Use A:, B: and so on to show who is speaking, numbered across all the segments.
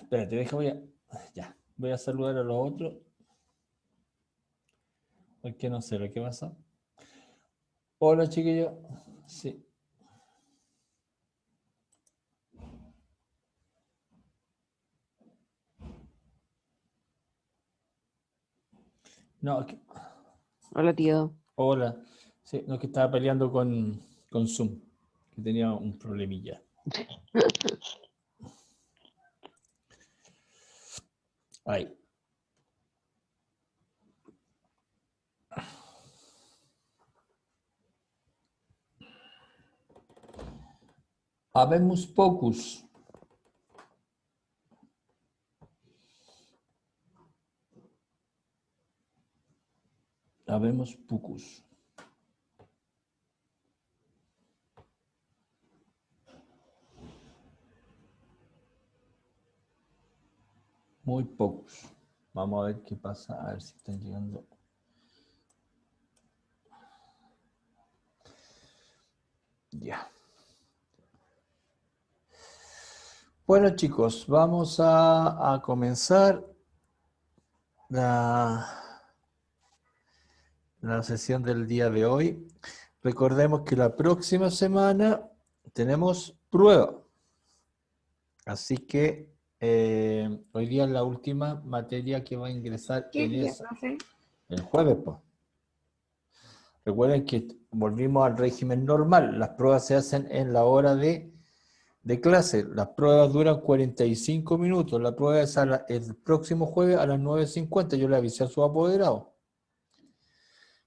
A: Espérate, ya, voy a saludar a los otros, porque no sé lo que pasa. Hola, chiquillos. Sí. No,
B: Hola, tío.
A: hola. Sí, no, es que estaba peleando con Zoom, que tenía un problemilla. Ahí. Habemos pocos. Habemos pocos. Muy pocos. Vamos a ver qué pasa, a ver si están llegando. Ya. Bueno, chicos, vamos a comenzar la sesión del día de hoy. Recordemos que la próxima semana tenemos prueba. Así que hoy día es la última materia que va a ingresar
B: ¿Qué
A: en
B: día,
A: esa.
B: profe?
A: El jueves, pues. Recuerden que volvimos al régimen normal. Las pruebas se hacen en la hora de clase. Las pruebas duran 45 minutos. La prueba es el próximo jueves a las 9:50. Yo le avisé a su apoderado.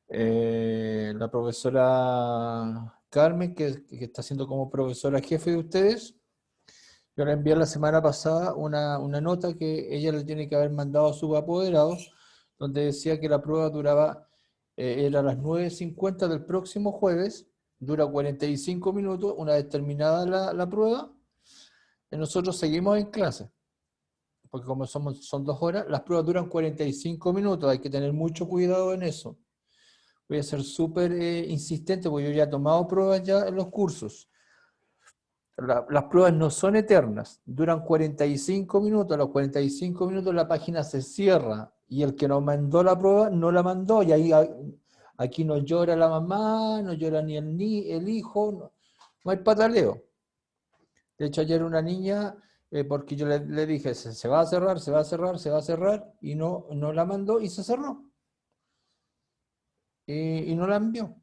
A: La profesora Carmen, que está siendo como profesora jefe de ustedes, yo le envié la semana pasada una nota que ella le tiene que haber mandado a sus apoderados, donde decía que la prueba duraba, era a las 9:50 del próximo jueves, dura 45 minutos, una vez terminada la prueba, y nosotros seguimos en clase, porque como son 2 horas, las pruebas duran 45 minutos, hay que tener mucho cuidado en eso. Voy a ser súper insistente, porque yo ya he tomado pruebas ya en los cursos. Las pruebas no son eternas, duran 45 minutos, a los 45 minutos la página se cierra y el que nos mandó la prueba no la mandó y ahí aquí no llora la mamá, no llora ni el hijo, no hay pataleo. De hecho ayer una niña, porque yo le dije, se va a cerrar, se va a cerrar, se va a cerrar y no la mandó y se cerró. Y no la envió.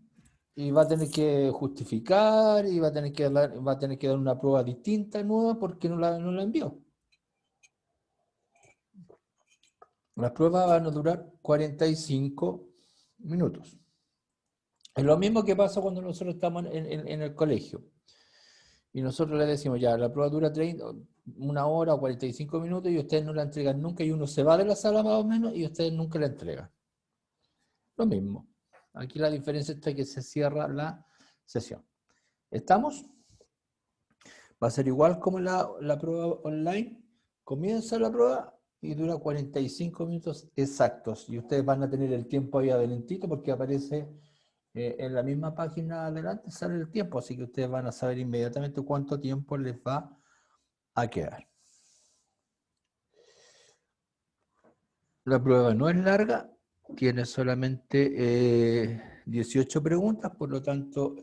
A: Y va a tener que justificar y va a tener que dar una prueba distinta, nueva, porque no la envió. Las pruebas van a durar 45 minutos. Es lo mismo que pasa cuando nosotros estamos en el colegio. Y nosotros le decimos, ya, la prueba dura 1 hora o 45 minutos y ustedes no la entregan nunca y uno se va de la sala más o menos y ustedes nunca la entregan. Lo mismo. Aquí la diferencia está que se cierra la sesión. ¿Estamos? Va a ser igual como la prueba online. Comienza la prueba y dura 45 minutos exactos. Y ustedes van a tener el tiempo ahí adelantito porque aparece en la misma página adelante, sale el tiempo. Así que ustedes van a saber inmediatamente cuánto tiempo les va a quedar. La prueba no es larga, tiene solamente 18 preguntas, por lo tanto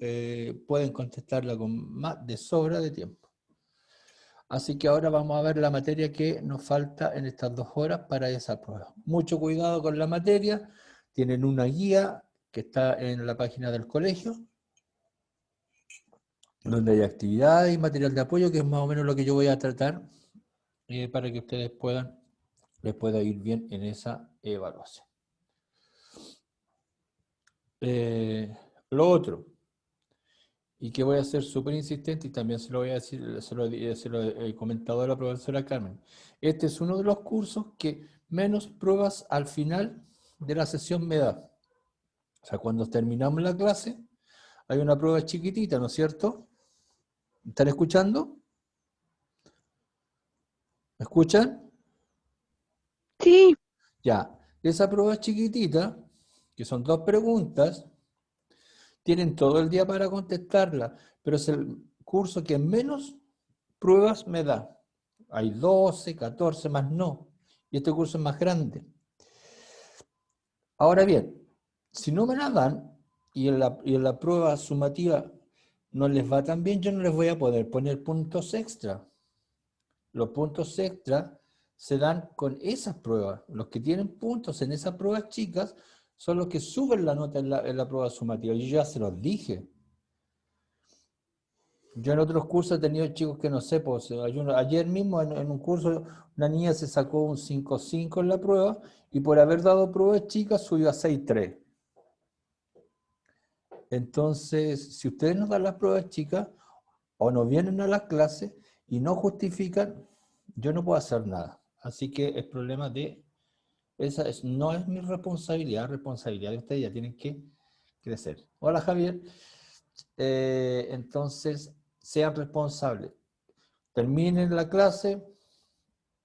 A: pueden contestarla con más de sobra de tiempo. Así que ahora vamos a ver la materia que nos falta en estas 2 horas para esa prueba. Mucho cuidado con la materia. Tienen una guía que está en la página del colegio, donde hay actividades y material de apoyo, que es más o menos lo que yo voy a tratar para que ustedes les pueda ir bien en esa evaluación. Lo otro, y que voy a ser súper insistente, y también se lo voy a decir, se lo he comentado a la profesora Carmen. Este es uno de los cursos que menos pruebas al final de la sesión me da. O sea, cuando terminamos la clase, hay una prueba chiquitita, ¿no es cierto? ¿Están escuchando? ¿Me escuchan?
B: Sí.
A: Ya. Esa prueba chiquitita, que son 2 preguntas, tienen todo el día para contestarla, pero es el curso que menos pruebas me da. Hay 12, 14, más no. Y este curso es más grande. Ahora bien, si no me la dan y en la prueba sumativa no les va tan bien, yo no les voy a poder poner puntos extra. Los puntos extra se dan con esas pruebas. Los que tienen puntos en esas pruebas chicas son los que suben la nota en la prueba sumativa. Yo ya se los dije. Yo en otros cursos he tenido chicos que no sé, pues, ayer mismo en un curso una niña se sacó un 5,5 en la prueba y por haber dado pruebas chicas subió a 6,3. Entonces, si ustedes nos dan las pruebas chicas o no vienen a las clases y no justifican, yo no puedo hacer nada. Así que el problema de no es mi responsabilidad, responsabilidad de ustedes, ya tienen que crecer. Hola Javier. Entonces, sean responsables. Terminen la clase,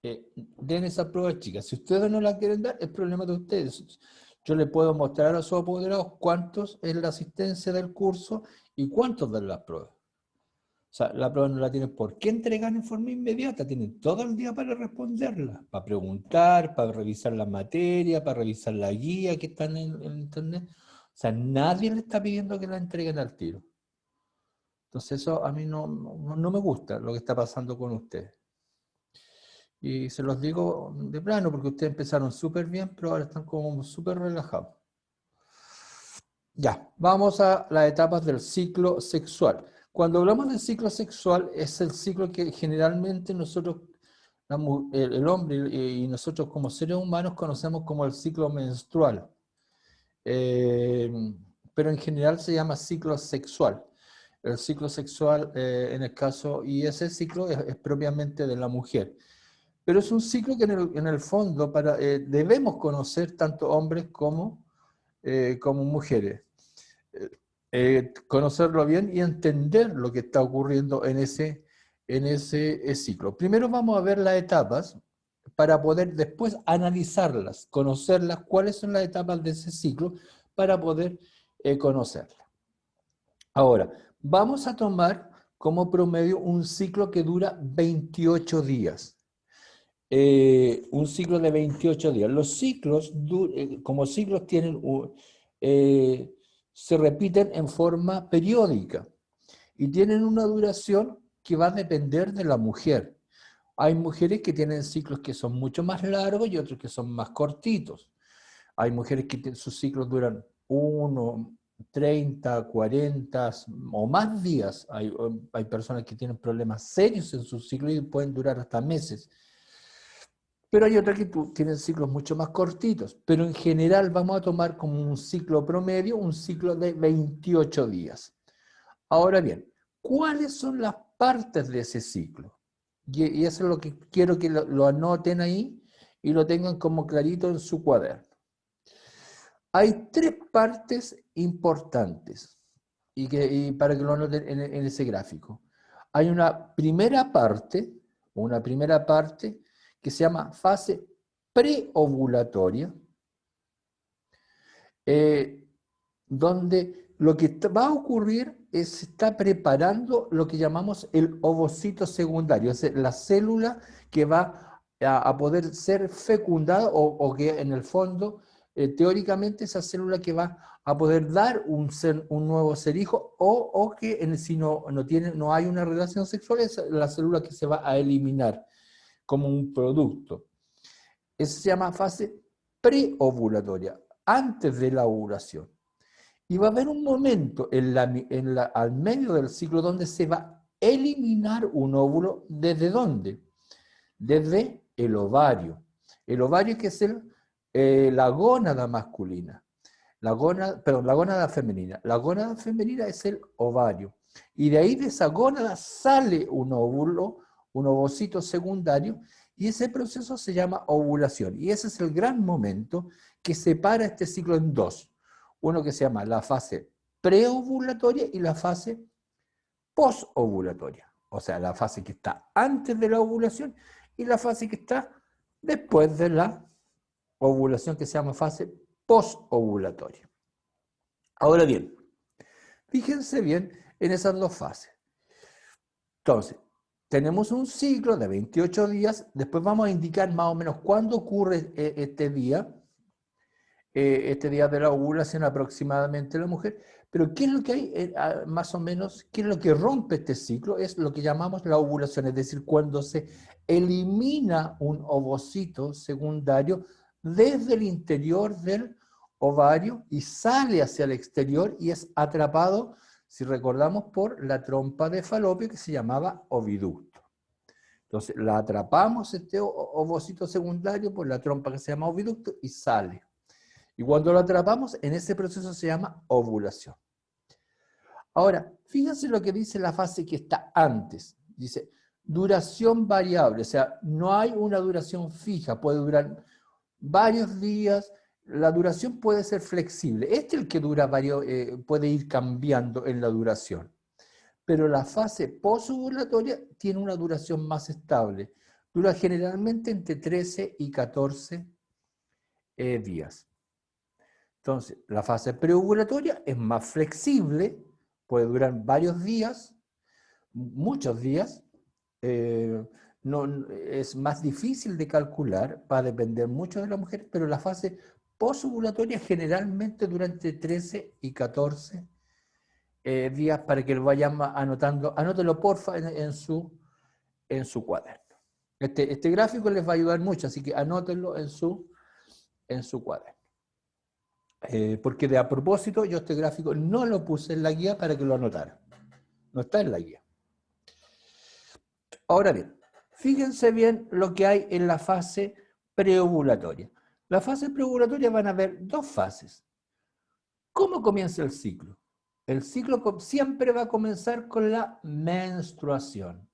A: den esa prueba chicas. Si ustedes no la quieren dar, es problema de ustedes. Yo le puedo mostrar a sus apoderados cuántos es la asistencia del curso y cuántos dan las pruebas. O sea, la prueba no la tienen por qué entregar en forma inmediata, tienen todo el día para responderla, para preguntar, para revisar la materia, para revisar la guía que está en internet. O sea, nadie le está pidiendo que la entreguen al tiro. Entonces eso a mí no me gusta lo que está pasando con ustedes. Y se los digo de plano porque ustedes empezaron súper bien, pero ahora están como súper relajados. Ya, vamos a las etapas del ciclo sexual. Cuando hablamos del ciclo sexual, es el ciclo que generalmente nosotros, el hombre y nosotros como seres humanos conocemos como el ciclo menstrual. Eh, pero en general se llama ciclo sexual. El ciclo sexual, en el caso, y ese ciclo es propiamente de la mujer. Pero es un ciclo que en el fondo debemos conocer tanto hombres como mujeres. Conocerlo bien y entender lo que está ocurriendo en ese ciclo. Primero vamos a ver las etapas para poder después analizarlas, conocerlas, cuáles son las etapas de ese ciclo para poder conocerlas. Ahora, vamos a tomar como promedio un ciclo que dura 28 días. Un ciclo de 28 días. Los ciclos, como ciclos eh, se repiten en forma periódica y tienen una duración que va a depender de la mujer. Hay mujeres que tienen ciclos que son mucho más largos y otros que son más cortitos. Hay mujeres que sus ciclos duran 1, 30, 40 o más días. Hay personas que tienen problemas serios en sus ciclos y pueden durar hasta meses. Pero hay otras que tienen ciclos mucho más cortitos. Pero en general vamos a tomar como un ciclo promedio, un ciclo de 28 días. Ahora bien, ¿cuáles son las partes de ese ciclo? Y eso es lo que quiero que lo anoten ahí y lo tengan como clarito en su cuaderno. Hay 3 partes importantes y para que lo anoten en ese gráfico. Hay una primera parte que se llama fase preovulatoria, donde lo que va a ocurrir es se está preparando lo que llamamos el ovocito secundario, es decir, la célula que va a poder ser fecundada o que en el fondo, teóricamente, esa célula que va a poder dar un nuevo ser hijo o que si no hay una relación sexual, es la célula que se va a eliminar como un producto. Eso se llama fase preovulatoria, antes de la ovulación. Y va a haber un momento al medio del ciclo donde se va a eliminar un óvulo. ¿Desde dónde? Desde el ovario. El ovario que es la gónada masculina. La gónada femenina. La gónada femenina es el ovario. Y de ahí de esa gónada sale un óvulo, un ovocito secundario, y ese proceso se llama ovulación. Y ese es el gran momento que separa este ciclo en 2. Uno que se llama la fase preovulatoria y la fase posovulatoria. O sea, la fase que está antes de la ovulación y la fase que está después de la ovulación, que se llama fase posovulatoria. Ahora bien, fíjense bien en esas 2 fases. Entonces, tenemos un ciclo de 28 días, después vamos a indicar más o menos cuándo ocurre este día de la ovulación aproximadamente en la mujer, pero ¿qué es lo que hay más o menos? ¿Qué es lo que rompe este ciclo? Es lo que llamamos la ovulación, es decir, cuando se elimina un ovocito secundario desde el interior del ovario y sale hacia el exterior y es atrapado, si recordamos, por la trompa de Falopio que se llamaba oviducto. Entonces, la atrapamos este ovocito secundario por la trompa que se llama oviducto y sale. Y cuando lo atrapamos, en ese proceso se llama ovulación. Ahora, fíjense lo que dice la fase que está antes. Dice, duración variable, o sea, no hay una duración fija, puede durar varios días, la duración puede ser flexible. Este es el que dura puede ir cambiando en la duración. Pero la fase posovulatoria tiene una duración más estable. Dura generalmente entre 13 y 14 días. Entonces, la fase preovulatoria es más flexible, puede durar varios días, muchos días, es más difícil de calcular, va a depender mucho de la mujer, pero la fase posovulatoria generalmente dura entre 13 y 14 días para que lo vayan anotando. Anótelo porfa en su cuaderno. Este gráfico les va a ayudar mucho, así que anótenlo en su cuaderno. Porque a propósito, yo este gráfico no lo puse en la guía para que lo anotara. No está en la guía. Ahora bien, fíjense bien lo que hay en la fase preovulatoria. La fase preovulatoria van a haber dos fases. ¿Cómo comienza el ciclo? El ciclo siempre va a comenzar con la menstruación.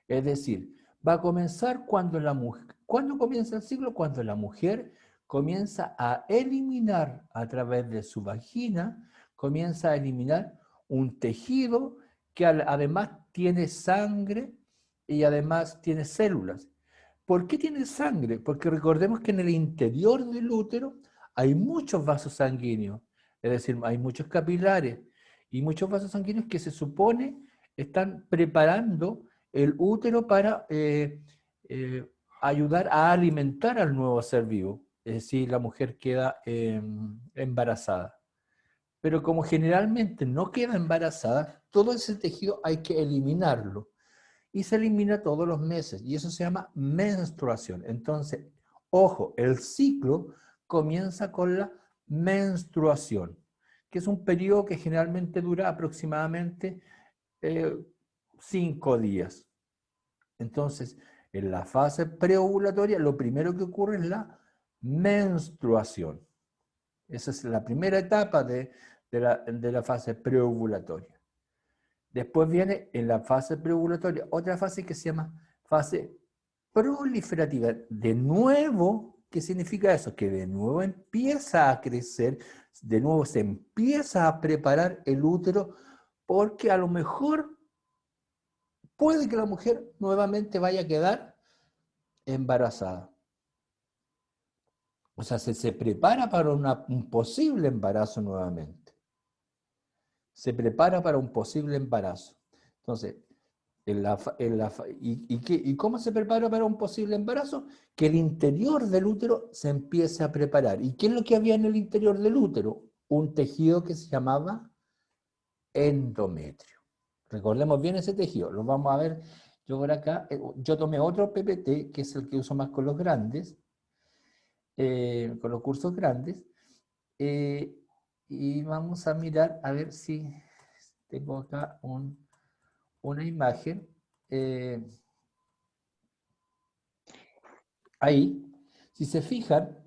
A: Es decir, va a comenzar cuando la mujer... ¿Cuándo comienza el ciclo? Cuando la mujer comienza a eliminar a través de su vagina, comienza a eliminar un tejido que además tiene sangre y además tiene células. ¿Por qué tiene sangre? Porque recordemos que en el interior del útero hay muchos vasos sanguíneos, es decir, hay muchos capilares y muchos vasos sanguíneos que se supone están preparando el útero para ayudar a alimentar al nuevo ser vivo, es decir, la mujer queda embarazada. Pero como generalmente no queda embarazada, todo ese tejido hay que eliminarlo. Y se elimina todos los meses. Y eso se llama menstruación. Entonces, ojo, el ciclo comienza con la menstruación, que es un periodo que generalmente dura aproximadamente 5 días. Entonces, en la fase preovulatoria, lo primero que ocurre es la menstruación. Esa es la primera etapa de la fase preovulatoria. Después viene en la fase preovulatoria otra fase que se llama fase proliferativa. De nuevo, ¿qué significa eso? Que de nuevo empieza a crecer, de nuevo se empieza a preparar el útero, porque a lo mejor puede que la mujer nuevamente vaya a quedar embarazada. O sea, se prepara para un posible embarazo nuevamente. Se prepara para un posible embarazo. Entonces, ¿y cómo se prepara para un posible embarazo? Que el interior del útero se empiece a preparar. ¿Y qué es lo que había en el interior del útero? Un tejido que se llamaba endometrio. Recordemos bien ese tejido. Lo vamos a ver yo por acá. Yo tomé otro PPT, que es el que uso más con los grandes, con los cursos grandes. Y vamos a mirar a ver si tengo acá una imagen. Ahí, si se fijan,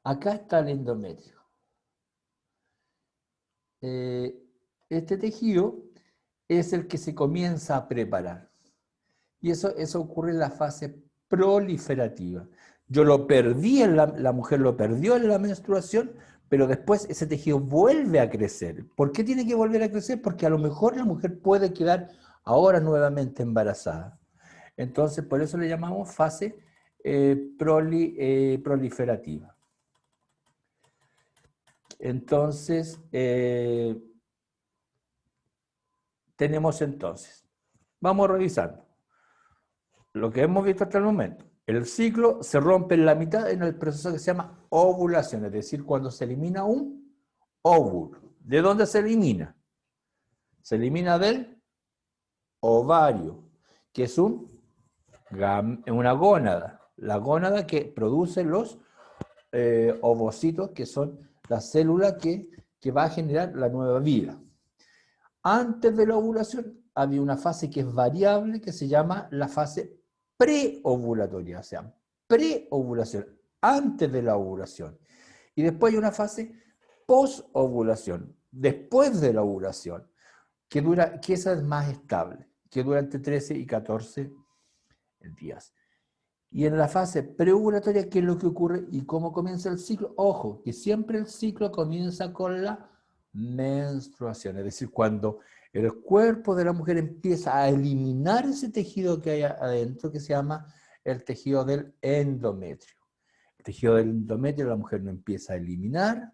A: acá está el endometrio. Este tejido es el que se comienza a preparar. Y eso ocurre en la fase proliferativa. Yo lo perdí, la mujer lo perdió en la menstruación, pero después ese tejido vuelve a crecer. ¿Por qué tiene que volver a crecer? Porque a lo mejor la mujer puede quedar ahora nuevamente embarazada. Entonces, por eso le llamamos fase proliferativa. Entonces, tenemos entonces, vamos revisando. lo que hemos visto hasta el momento. El ciclo se rompe en la mitad en el proceso que se llama ovulación, es decir, cuando se elimina un óvulo. ¿De dónde se elimina? Se elimina del ovario, que es una gónada. La gónada que produce los ovocitos, que son las células que va a generar la nueva vida. Antes de la ovulación había una fase que es variable, que se llama la fase preovulatoria, o sea, preovulación, antes de la ovulación. Y después hay una fase posovulación, después de la ovulación, que esa es más estable, que dura entre 13 y 14 días. Y en la fase preovulatoria, ¿qué es lo que ocurre y cómo comienza el ciclo? Ojo, que siempre el ciclo comienza con la menstruación, es decir, cuando el cuerpo de la mujer empieza a eliminar ese tejido que hay adentro, que se llama el tejido del endometrio. El tejido del endometrio la mujer no empieza a eliminar,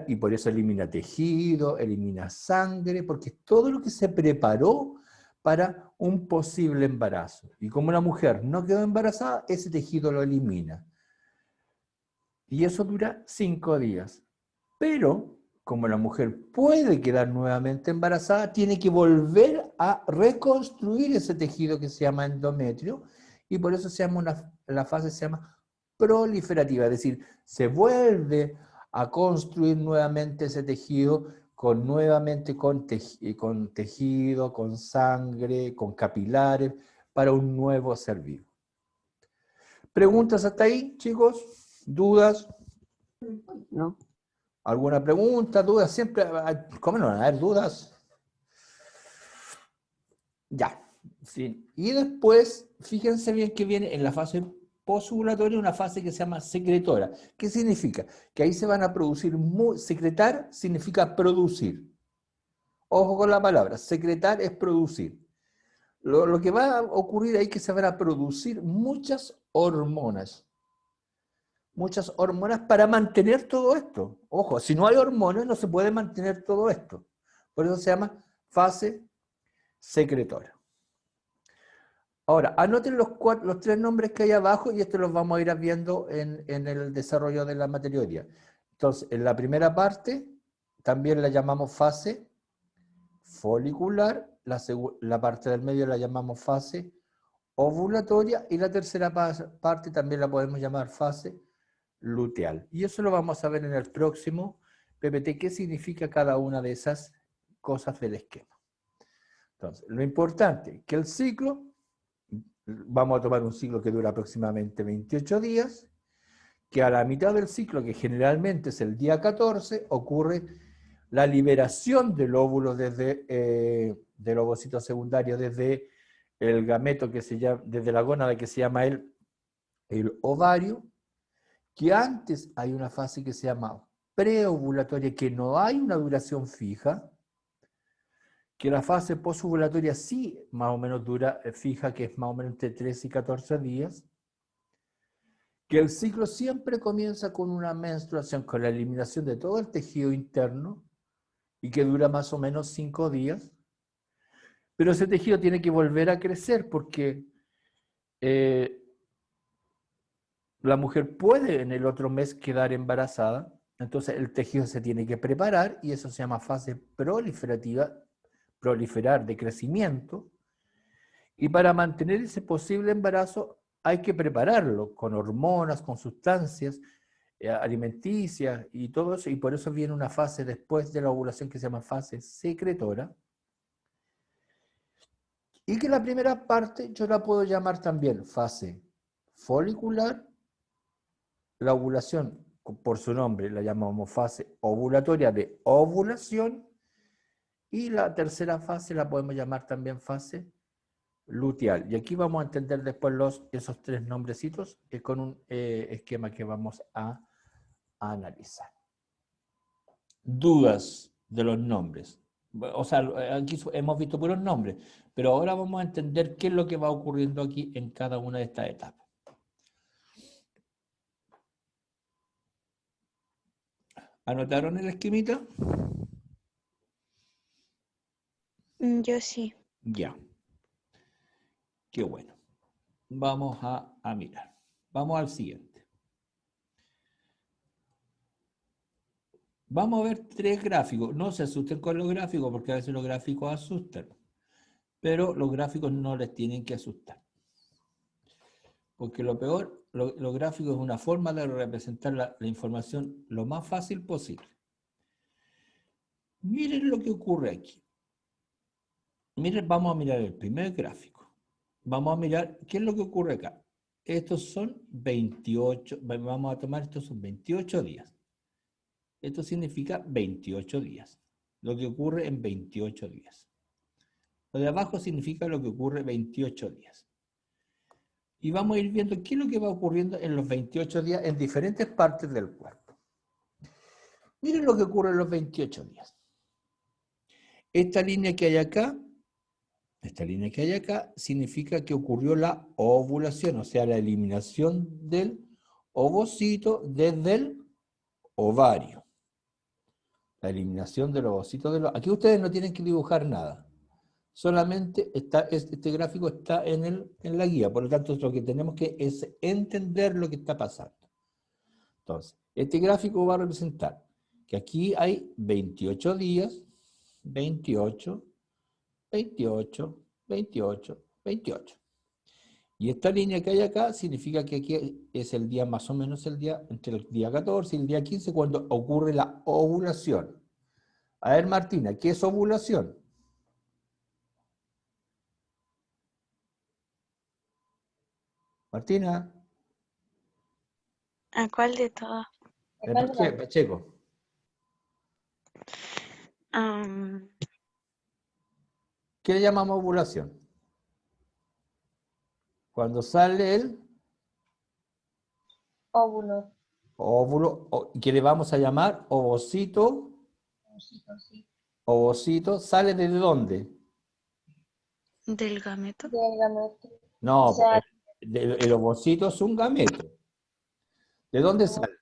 A: y por eso elimina tejido, elimina sangre, porque es todo lo que se preparó para un posible embarazo. Y como la mujer no quedó embarazada, ese tejido lo elimina. Y eso dura 5 días. Pero, como la mujer puede quedar nuevamente embarazada, tiene que volver a reconstruir ese tejido que se llama endometrio, y por eso la fase se llama proliferativa, es decir, se vuelve a construir nuevamente ese tejido nuevamente con tejido, con sangre, con capilares, para un nuevo ser vivo. ¿Preguntas hasta ahí, chicos? ¿Dudas?
B: ¿no?
A: ¿Alguna pregunta, duda? Siempre, ¿cómo no van a haber dudas? Ya, sí. Y después, fíjense bien que viene en la fase posovulatoria una fase que se llama secretora. ¿Qué significa? Que ahí se van a producir, secretar significa producir. Ojo con la palabra, secretar es producir. Lo que va a ocurrir ahí es que se van a producir muchas hormonas para mantener todo esto. Ojo, si no hay hormonas no se puede mantener todo esto. Por eso se llama fase secretora. Ahora, anoten los 3 nombres que hay abajo y estos los vamos a ir viendo en el desarrollo de la materia hoy día. Entonces, en la primera parte también la llamamos fase folicular, la parte del medio la llamamos fase ovulatoria y la tercera parte también la podemos llamar fase luteal. Y eso lo vamos a ver en el próximo PPT, qué significa cada una de esas cosas del esquema. Entonces, lo importante, que el ciclo, vamos a tomar un ciclo que dura aproximadamente 28 días, que a la mitad del ciclo, que generalmente es el día 14, ocurre la liberación del óvulo del ovocito secundario desde el gameto que se llama, desde la gónada que se llama el ovario, que antes hay una fase que se llama preovulatoria, que no hay una duración fija, que la fase posovulatoria sí más o menos dura fija, que es más o menos entre 13 y 14 días, que el ciclo siempre comienza con una menstruación, con la eliminación de todo el tejido interno, y que dura más o menos 5 días, pero ese tejido tiene que volver a crecer porque la mujer puede en el otro mes quedar embarazada, entonces el tejido se tiene que preparar y eso se llama fase proliferativa, proliferar de crecimiento, y para mantener ese posible embarazo hay que prepararlo con hormonas, con sustancias alimenticias y todo eso, y por eso viene una fase después de la ovulación que se llama fase secretora, y que la primera parte yo la puedo llamar también fase folicular. La ovulación, por su nombre, la llamamos fase ovulatoria de ovulación, y la tercera fase la podemos llamar también fase luteal. Y aquí vamos a entender después esos 3 nombrecitos con un esquema que vamos a analizar. Dudas de los nombres. O sea, aquí hemos visto puros nombres, pero ahora vamos a entender qué es lo que va ocurriendo aquí en cada una de estas etapas. ¿Anotaron el esquemita?
C: Yo sí.
A: Ya. Qué bueno. Vamos a mirar. Vamos al siguiente. Vamos a ver 3 gráficos. No se asusten con los gráficos porque a veces los gráficos asustan. Pero los gráficos no les tienen que asustar. Porque lo peor, los gráficos es una forma de representar la información lo más fácil posible. Miren lo que ocurre aquí. Miren, vamos a mirar el primer gráfico. Vamos a mirar qué es lo que ocurre acá. Estos son 28, vamos a tomar estos son 28 días. Esto significa 28 días. Lo que ocurre en 28 días. Lo de abajo significa lo que ocurre 28 días. Y vamos a ir viendo qué es lo que va ocurriendo en los 28 días en diferentes partes del cuerpo. Miren lo que ocurre en los 28 días. Esta línea que hay acá significa que ocurrió la ovulación, o sea, la eliminación del ovocito desde el ovario. La eliminación del ovocito del ovario. Aquí ustedes no tienen que dibujar nada. Solamente este gráfico está en la guía, por lo tanto lo que tenemos que es entender lo que está pasando. Entonces, este gráfico va a representar que aquí hay 28 días, 28, 28, 28, 28. Y esta línea que hay acá significa que aquí es el día, más o menos el día, entre el día 14 y el día 15, cuando ocurre la ovulación. A ver, Martina, ¿qué es ovulación? Martina.
C: ¿A cuál de todas?
A: Pacheco. ¿Qué le llamamos ovulación? Cuando sale el óvulo, que le vamos a llamar ovocito. Ovocito, ¿sale de dónde?
C: Del gameto.
A: No, el ovocito es un gameto. ¿De dónde sale?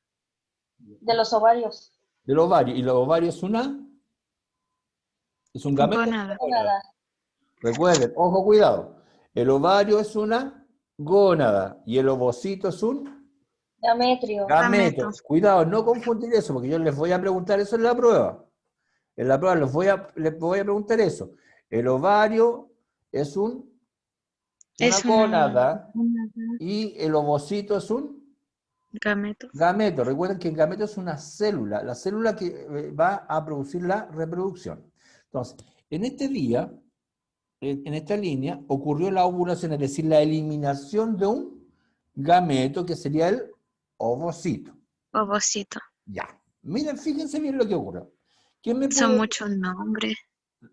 B: De los ovarios.
A: Del ovario. ¿Y el ovario es un gameto?
C: Gónada.
A: Recuerden, ojo, cuidado. El ovario es una gónada y el ovocito es un
B: Gametrio.
A: gameto. Cuidado, no confundir eso, porque yo les voy a preguntar eso en la prueba. En la prueba les voy a preguntar eso. El ovario es una gónada y el ovocito es un
C: gameto.
A: Gameto. Recuerden que el gameto es una célula, la célula que va a producir la reproducción. Entonces, en este día, en esta línea, ocurrió la ovulación, es decir, la eliminación de un gameto que sería el ovocito.
C: Ovocito.
A: Ya. Miren, fíjense bien lo que ocurre. ¿Quién me
C: Son
A: puede...
C: muchos nombres.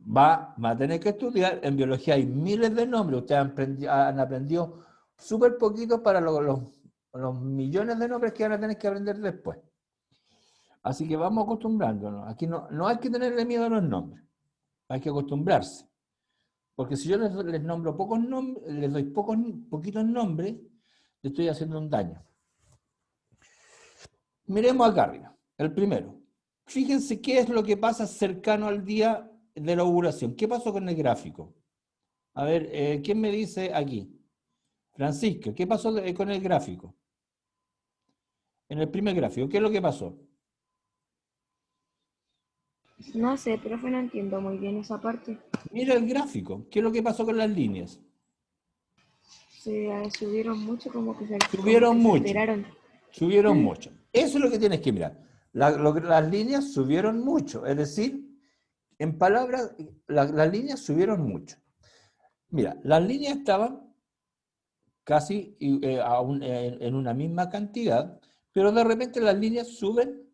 A: Va a tener que estudiar. En biología hay miles de nombres. Ustedes han aprendido súper poquitos para los millones de nombres que van a tener que aprender después. Así que vamos acostumbrándonos. Aquí no hay que tenerle miedo a los nombres. Hay que acostumbrarse. Porque si yo les nombro pocos nombres, les doy poquitos nombres, le estoy haciendo un daño. Miremos acá arriba. El primero. Fíjense qué es lo que pasa cercano al día de la ovulación. ¿Qué pasó con el gráfico? A ver, ¿quién me dice aquí? Francisco, ¿qué pasó con el gráfico? En el primer gráfico, ¿qué es lo que pasó?
D: No sé, profe, no entiendo muy bien esa parte.
A: Mira el gráfico, ¿qué es lo que pasó con las líneas?
D: Se subieron mucho, como que se
A: Subieron
D: alteraron.
A: mucho. Eso es lo que tienes que mirar. Las líneas subieron mucho, es decir, en palabras, las líneas subieron mucho. Mira, las líneas estaban casi en una misma cantidad, pero de repente las líneas suben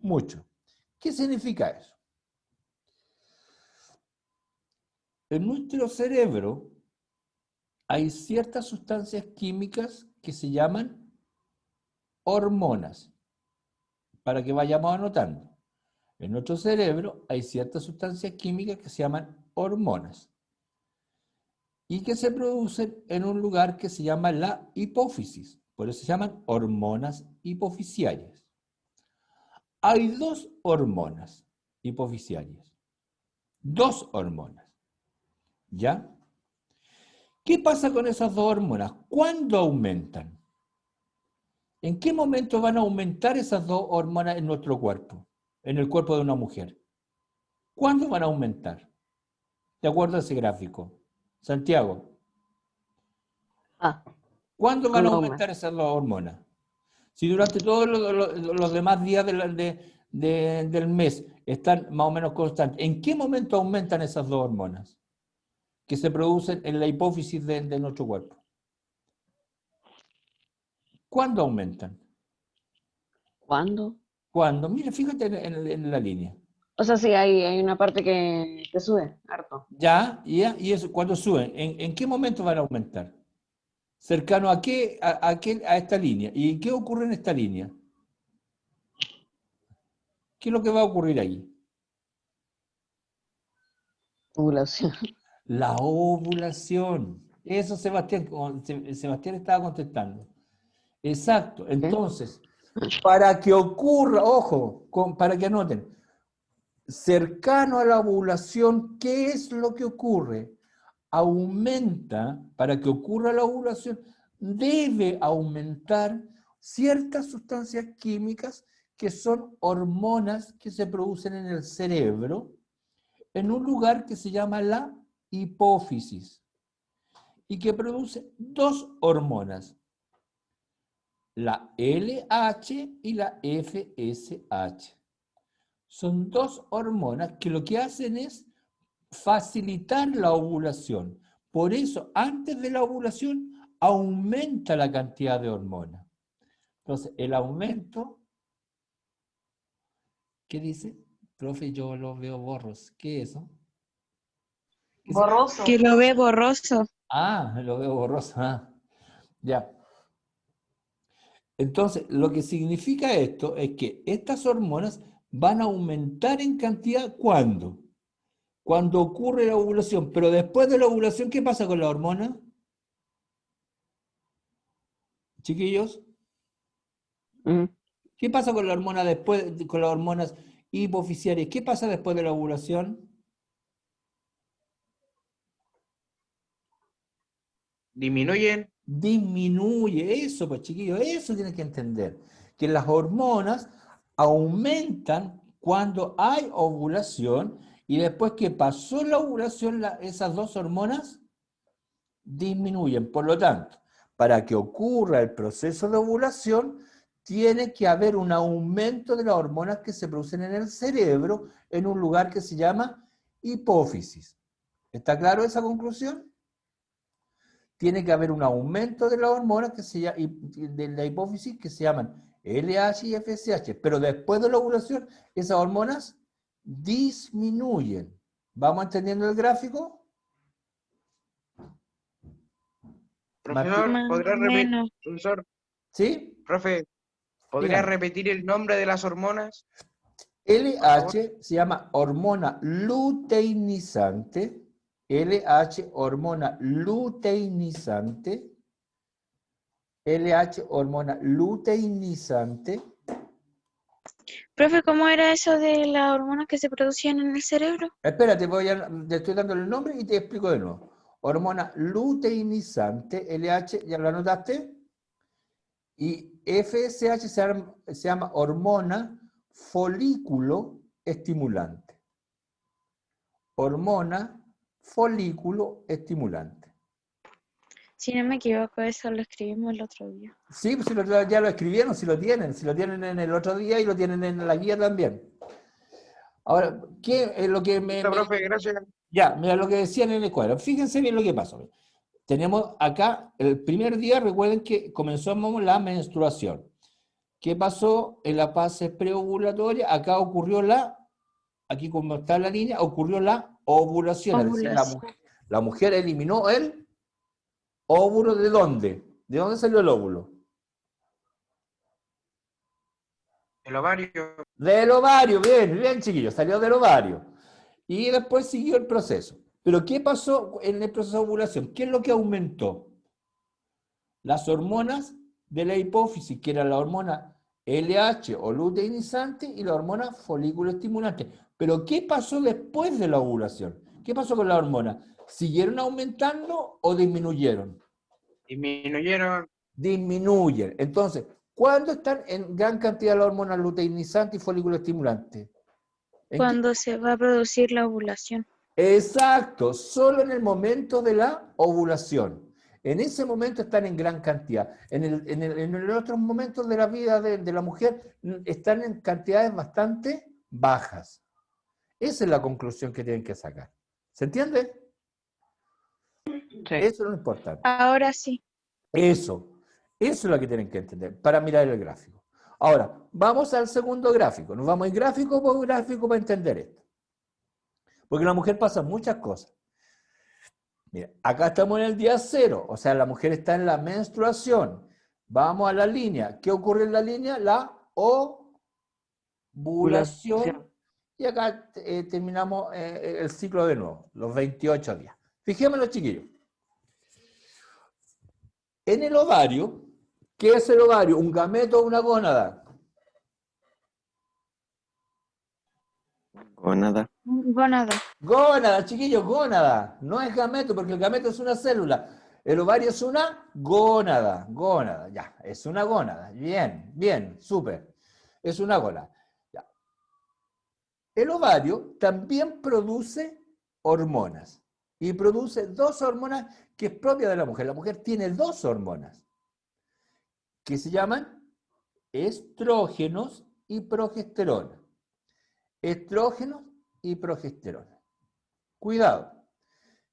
A: mucho. ¿Qué significa eso? En nuestro cerebro hay ciertas sustancias químicas que se llaman hormonas, para que vayamos anotando. En nuestro cerebro hay ciertas sustancias químicas que se llaman hormonas y que se producen en un lugar que se llama la hipófisis. Por eso se llaman hormonas hipofisiarias. Hay 2 hormonas hipofisiarias. 2 hormonas. ¿Ya? ¿Qué pasa con esas dos hormonas? ¿Cuándo aumentan? ¿En qué momento van a aumentar esas dos hormonas en nuestro cuerpo? En el cuerpo de una mujer. ¿Cuándo van a aumentar? De acuerdo a ese gráfico. Santiago,
E: Ah,
A: ¿cuándo van a
E: cuando aumenta.
A: aumentar esas dos hormonas? Si durante todos los demás días del mes están más o menos constantes, ¿en qué momento aumentan esas dos hormonas que se producen en la hipófisis de nuestro cuerpo? ¿Cuándo aumentan?
E: ¿Cuándo?
A: ¿Cuándo? Mira, fíjate en la línea.
E: O sea, sí, hay una parte que sube, harto.
A: Y eso, cuando suben, ¿en qué momento van a aumentar? ¿Cercano a qué? A esta línea. ¿Y qué ocurre en esta línea? ¿Qué es lo que va a ocurrir ahí?
E: Ovulación.
A: La ovulación. Eso Sebastián estaba contestando. Exacto. Entonces, para que ocurra, ojo, para que anoten, cercano a la ovulación, ¿qué es lo que ocurre? Aumenta, para que ocurra la ovulación, debe aumentar ciertas sustancias químicas que son hormonas que se producen en el cerebro, en un lugar que se llama la hipófisis, y que produce dos hormonas, la LH y la FSH. Son dos hormonas que lo que hacen es facilitar la ovulación. Por eso, antes de la ovulación, aumenta la cantidad de hormonas. Entonces, el aumento, ¿qué dice? Profe, yo lo veo borroso. ¿Qué es eso? ¿Qué significa?
B: Borroso.
C: Que lo ve borroso.
A: Ah, lo veo borroso. Ah, ya. Entonces, lo que significa esto es que estas hormonas van a aumentar en cantidad ¿cuándo? Cuando ocurre la ovulación. Pero después de la ovulación, ¿qué pasa con la hormona? Chiquillos,
E: Mm.
A: ¿qué pasa con la hormona después, con las hormonas hipofisiarias? ¿Qué pasa después de la ovulación?
F: Disminuyen.
A: Disminuye eso, pues chiquillos, eso tienen que entender. Que las hormonas aumentan cuando hay ovulación y después que pasó la ovulación, esas dos hormonas disminuyen. Por lo tanto, para que ocurra el proceso de ovulación, tiene que haber un aumento de las hormonas que se producen en el cerebro en un lugar que se llama hipófisis. ¿Está claro esa conclusión? Tiene que haber un aumento de las hormonas de la hipófisis que se llaman LH y FSH, pero después de la ovulación esas hormonas disminuyen. ¿Vamos entendiendo el gráfico?
F: Profesor,
C: Más
F: ¿podría
C: o
F: repetir?
C: menos.
F: Profesor,
A: ¿Sí?
F: profe, ¿podría
A: Dígame.
F: repetir el nombre de las hormonas?
A: LH se llama hormona luteinizante. LH, hormona luteinizante. LH, hormona luteinizante.
C: Profe, ¿cómo era eso de las hormonas que se producían en el cerebro?
A: Espérate, te estoy dando el nombre y te explico de nuevo. Hormona luteinizante, LH, ¿ya lo anotaste? Y FSH se llama hormona folículo estimulante. Hormona folículo estimulante.
C: Si no me equivoco, eso lo escribimos el otro día.
A: Sí, pues ya lo escribieron, si lo tienen en el otro día y lo tienen en la guía también. Ahora, ¿qué es lo que
F: Listo, profe, gracias.
A: Ya, mira lo que decían en el cuadro. Fíjense bien lo que pasó. Tenemos acá, el primer día, recuerden que comenzamos la menstruación. ¿Qué pasó en la fase preovulatoria? Acá ocurrió aquí como está la línea, ocurrió la ovulación. Es decir,
C: Ovulación.
A: la mujer eliminó el óvulo ¿de dónde? ¿De dónde salió el óvulo?
F: El ovario.
A: Del ovario, bien, bien chiquillos, salió del ovario. Y después siguió el proceso. Pero ¿qué pasó en el proceso de ovulación? ¿Qué es lo que aumentó? Las hormonas de la hipófisis, que era la hormona LH o luteinizante y la hormona folículo estimulante. Pero ¿qué pasó después de la ovulación? ¿Qué pasó con la hormona? ¿Siguieron aumentando o disminuyeron?
F: Disminuyeron.
A: Disminuyen. Entonces, ¿cuándo están en gran cantidad la hormona luteinizante y folículo estimulante? ¿En qué?
C: Cuando se va a producir la ovulación.
A: Exacto, solo en el momento de la ovulación. En ese momento están en gran cantidad. En los otros momentos de la vida de la mujer están en cantidades bastante bajas. Esa es la conclusión que tienen que sacar. ¿Se entiende?
E: Sí.
A: Eso es lo importante.
C: Ahora sí.
A: Eso es lo que tienen que entender para mirar el gráfico. Ahora, vamos al segundo gráfico. Nos vamos a ir gráfico por gráfico para entender esto. Porque la mujer pasa muchas cosas. Mira, acá estamos en el día 0, o sea, la mujer está en la menstruación. Vamos a la línea. ¿Qué ocurre en la línea? La ovulación. Y acá terminamos el ciclo de nuevo, los 28 días. Fijémonos, chiquillos. En el ovario, ¿qué es el ovario? ¿Un gameto o una gónada?
G: Gónada.
C: Gónada.
A: Gónada, chiquillos, gónada. No es gameto, porque el gameto es una célula. El ovario es una gónada. Gónada, ya. Es una gónada. Bien, bien, súper. Es una gónada. Ya. El ovario también produce hormonas. Y produce dos hormonas que es propia de la mujer. La mujer tiene dos hormonas que se llaman estrógenos y progesterona. Estrógenos y progesterona. Cuidado.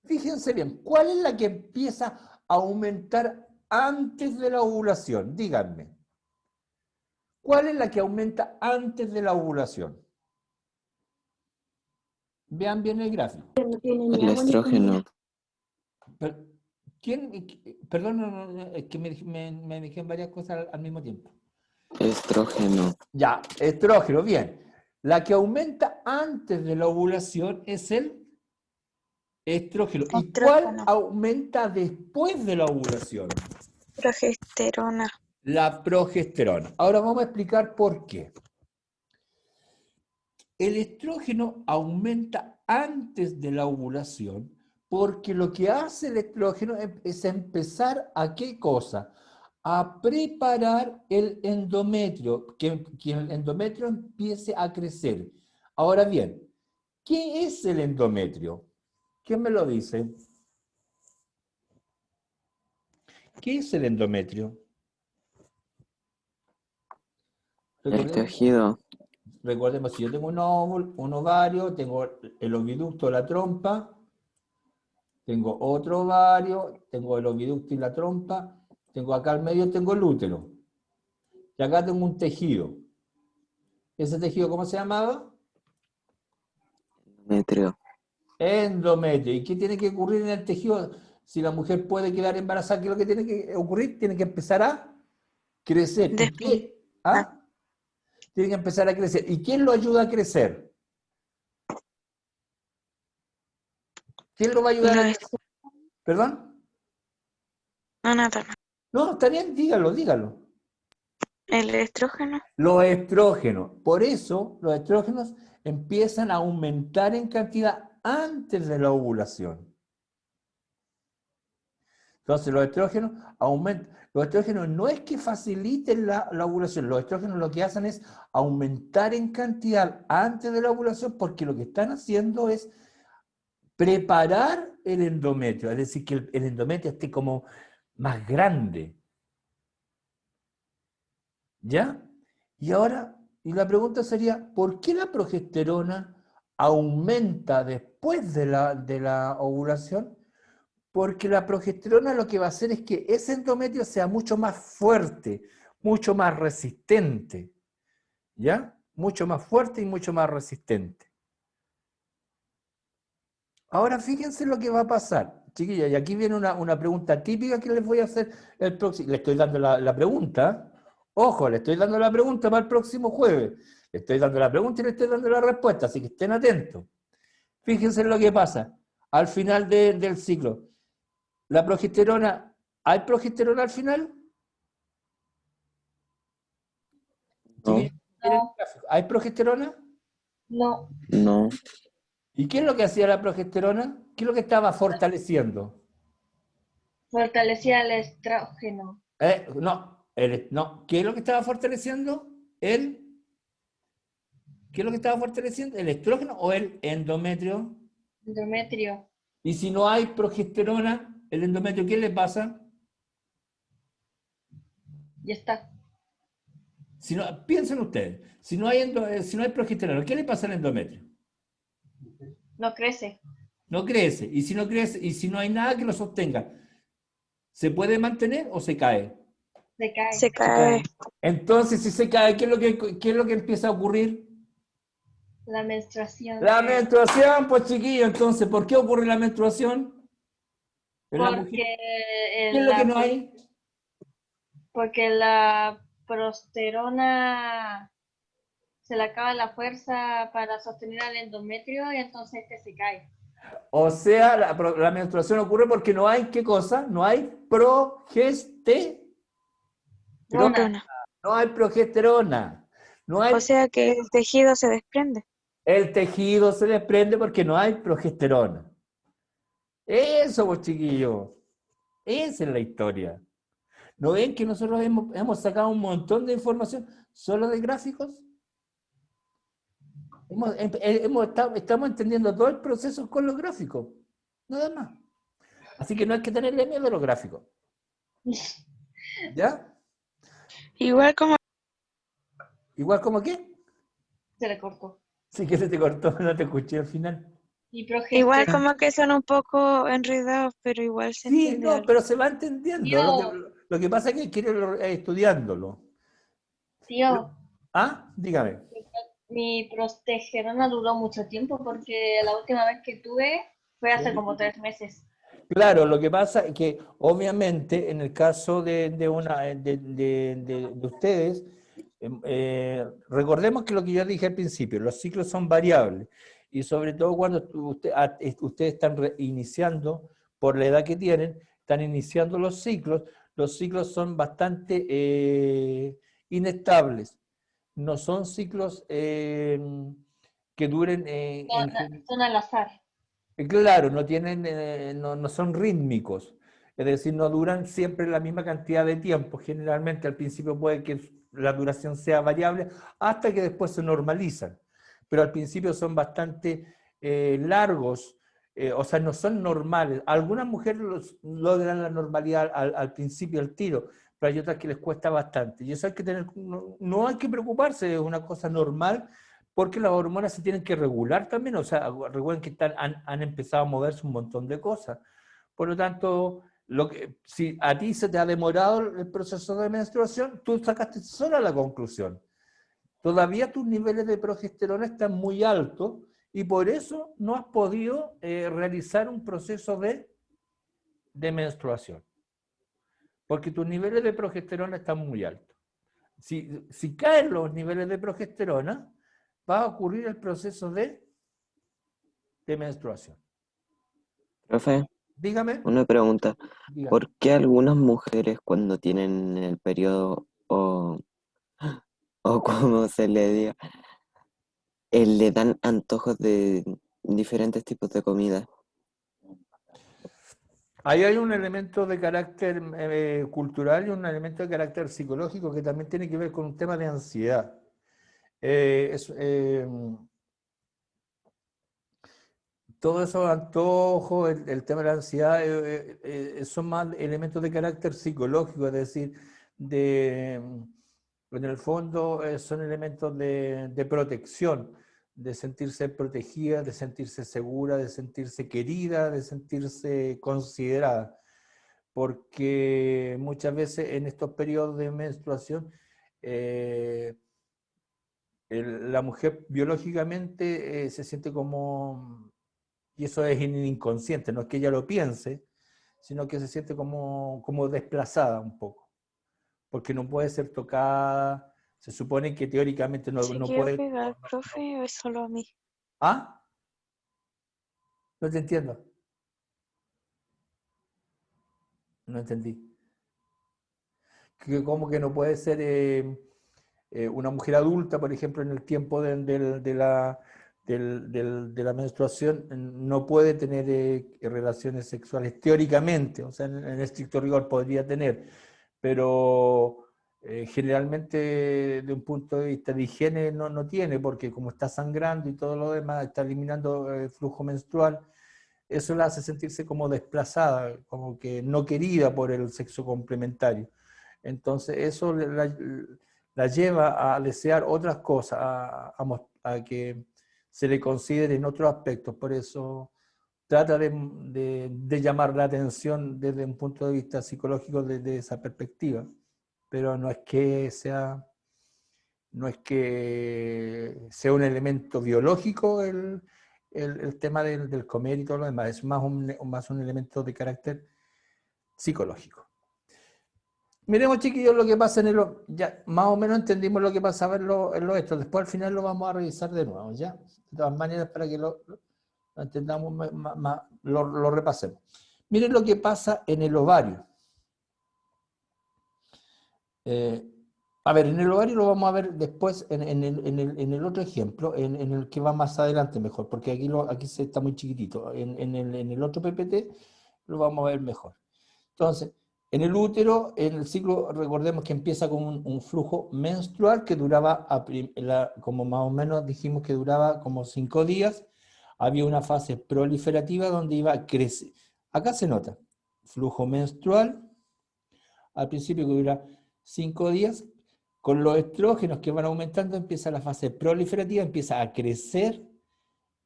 A: Fíjense bien, ¿cuál es la que empieza a aumentar antes de la ovulación? Díganme. ¿Cuál es la que aumenta antes de la ovulación? Vean bien el gráfico.
D: No tiene ni
G: El
D: agua ni
G: estrógeno.
A: ¿Quién? Perdón, es que me dijeron varias cosas al mismo tiempo.
G: Estrógeno.
A: Ya, estrógeno, bien. La que aumenta antes de la ovulación es el estrógeno. ¿Y cuál
C: Estrógeno.
A: aumenta después de la ovulación?
C: Progesterona.
A: La progesterona. Ahora vamos a explicar por qué. El estrógeno aumenta antes de la ovulación porque lo que hace el estrógeno es empezar a ¿qué cosa? A preparar el endometrio, que el endometrio empiece a crecer. Ahora bien, ¿qué es el endometrio? ¿Quién me lo dice? ¿Qué es el endometrio?
G: El tejido.
A: Recordemos, si yo tengo un óvulo, un ovario, tengo el oviducto, la trompa, tengo otro ovario, tengo el oviducto y la trompa, tengo acá al medio, tengo el útero. Y acá tengo un tejido. ¿Ese tejido cómo se llamaba?
G: Endometrio.
A: Endometrio. ¿Y qué tiene que ocurrir en el tejido? Si la mujer puede quedar embarazada, ¿qué es lo que tiene que ocurrir? Tiene que empezar a crecer. ¿Y qué? ¿Ah? Tiene que empezar a crecer. ¿Y quién lo ayuda a crecer? ¿Quién lo va a ayudar a crecer? ¿Perdón?
C: No, nada.
A: No, está bien, dígalo, dígalo.
C: El estrógeno.
A: Los estrógenos. Por eso los estrógenos empiezan a aumentar en cantidad antes de la ovulación. Entonces los estrógenos aumentan. Los estrógenos no es que faciliten la ovulación, los estrógenos lo que hacen es aumentar en cantidad antes de la ovulación porque lo que están haciendo es preparar el endometrio, es decir, que el endometrio esté como más grande. ¿Ya? Y ahora, y la pregunta sería, ¿por qué la progesterona aumenta después de la ovulación? Porque la progesterona lo que va a hacer es que ese endometrio sea mucho más fuerte, mucho más resistente. ¿Ya? Mucho más fuerte y mucho más resistente. Ahora fíjense lo que va a pasar, chiquillas, y aquí viene una pregunta típica que les voy a hacer el próximo. Le estoy dando la pregunta. Ojo, le estoy dando la pregunta para el próximo jueves. Le estoy dando la pregunta y le estoy dando la respuesta, así que estén atentos. Fíjense lo que pasa al final del ciclo. La progesterona, ¿hay progesterona al final?
G: No.
A: Chiquillos, ¿hay progesterona?
B: No,
G: No.
A: ¿Y qué es lo que hacía la progesterona? ¿Qué es lo que estaba fortaleciendo?
B: fortalecía el estrógeno.
A: No. ¿Qué es lo que estaba fortaleciendo? ¿Qué es lo que estaba fortaleciendo? ¿El estrógeno o el endometrio?
B: Endometrio.
A: Y si no hay progesterona, el endometrio, ¿qué le pasa?
B: Ya está.
A: Si no, piensen ustedes, si no hay progesterona, ¿qué le pasa al endometrio?
B: No crece.
A: No crece. Y si no crece, y si no hay nada que lo sostenga, ¿se puede mantener o se cae?
B: Se cae.
C: Se cae.
A: Entonces, si se cae, ¿qué es lo que empieza a ocurrir?
B: La menstruación.
A: La menstruación, pues chiquillo, entonces, ¿por qué ocurre la menstruación en la mujer?
B: Porque
A: ¿Qué es lo que no hay?
B: porque la progesterona se le acaba la fuerza para sostener al endometrio y entonces este se cae.
A: O sea, la menstruación ocurre porque no hay, ¿qué cosa? No hay progesterona.
B: Rona.
A: No hay progesterona. No hay,
C: O sea que el tejido se desprende.
A: el tejido se desprende porque no hay progesterona. Eso, pues chiquillos. Esa es la historia. ¿No ven que nosotros hemos sacado un montón de información solo de gráficos? Estamos entendiendo todo el proceso con los gráficos. Nada más. Así que no hay que tenerle miedo a los gráficos. ¿Ya?
C: Igual como,
A: Igual como qué.
B: Se le cortó.
A: Sí que se te cortó, no te escuché al final.
B: Y
C: igual
B: progesterona.
C: como que son un poco enredados, pero igual se
A: Sí,
C: entiende
A: no,
C: algo.
A: pero se va entendiendo.
B: Tío,
A: Lo que pasa es que hay que ir estudiándolo.
B: tío,
A: Ah, dígame.
B: mi progesterona duró mucho tiempo porque la última vez que tuve fue hace como 3 meses.
A: Claro, lo que pasa es que obviamente en el caso de ustedes, recordemos que lo que yo dije al principio, los ciclos son variables y sobre todo cuando ustedes están iniciando, por la edad que tienen, están iniciando los ciclos son bastante inestables, no son ciclos que duren
B: Son al azar.
A: Claro, no son rítmicos, es decir, no duran siempre la misma cantidad de tiempo. Generalmente al principio puede que la duración sea variable hasta que después se normalizan, pero al principio son bastante largos, o sea, no son normales. Algunas mujeres logran la normalidad al principio, al tiro, pero hay otras que les cuesta bastante. Y eso hay que tener, no hay que preocuparse, es una cosa normal porque las hormonas se tienen que regular también, o sea, recuerden que han empezado a moverse un montón de cosas. Por lo tanto, si a ti se te ha demorado el proceso de menstruación, tú sacaste sola la conclusión. Todavía tus niveles de progesterona están muy altos y por eso no has podido realizar un proceso de menstruación. Porque tus niveles de progesterona están muy altos. Si caen los niveles de progesterona, va a ocurrir el proceso de menstruación.
G: Profe,
A: Dígame.
G: una pregunta.
A: Dígame.
G: ¿Por qué algunas mujeres cuando tienen el periodo o como se le diga, le dan antojos de diferentes tipos de comida?
A: Ahí hay un elemento de carácter cultural y un elemento de carácter psicológico que también tiene que ver con un tema de ansiedad. Eh, es, eh, Todos esos antojos, el tema de la ansiedad, son más elementos de carácter psicológico, es decir, en el fondo son elementos de protección, de sentirse protegida, de sentirse segura, de sentirse querida, de sentirse considerada, porque muchas veces en estos periodos de menstruación, eh, la mujer biológicamente se siente como, y eso es inconsciente, no es que ella lo piense, sino que se siente como desplazada un poco, porque no puede ser tocada, se supone que teóricamente
C: ¿Se
A: no
C: quiere
A: puede...
C: pegar, profe, o es solo a mí?
A: ¿Ah? No te entiendo. No entendí. ¿Cómo que no puede ser una mujer adulta, por ejemplo, en el tiempo de la menstruación, no puede tener relaciones sexuales teóricamente, o sea, en estricto rigor podría tener, pero generalmente de un punto de vista de higiene no tiene, porque como está sangrando y todo lo demás, está eliminando el flujo menstrual, eso la hace sentirse como desplazada, como que no querida por el sexo complementario. Entonces eso la lleva a desear otras cosas, a que se le consideren otros aspectos. Por eso trata de llamar la atención desde un punto de vista psicológico desde esa perspectiva. Pero no es que sea un elemento biológico el tema del comer y todo lo demás, es más un elemento de carácter psicológico. Miremos, chiquillos, lo que pasa ya más o menos entendimos lo que pasaba en lo esto. Después al final lo vamos a revisar de nuevo, ¿ya? De todas maneras, para que lo entendamos más, lo repasemos. Miren lo que pasa en el ovario. A ver, en el ovario lo vamos a ver después en el otro ejemplo, en el que va más adelante mejor, porque aquí se está muy chiquitito. En el otro PPT lo vamos a ver mejor. Entonces, en el útero, en el ciclo, recordemos que empieza con un flujo menstrual que duraba, como más o menos dijimos que duraba como 5 días. Había una fase proliferativa donde iba a crecer. Acá se nota, flujo menstrual, al principio que dura 5 días, con los estrógenos que van aumentando empieza la fase proliferativa, empieza a crecer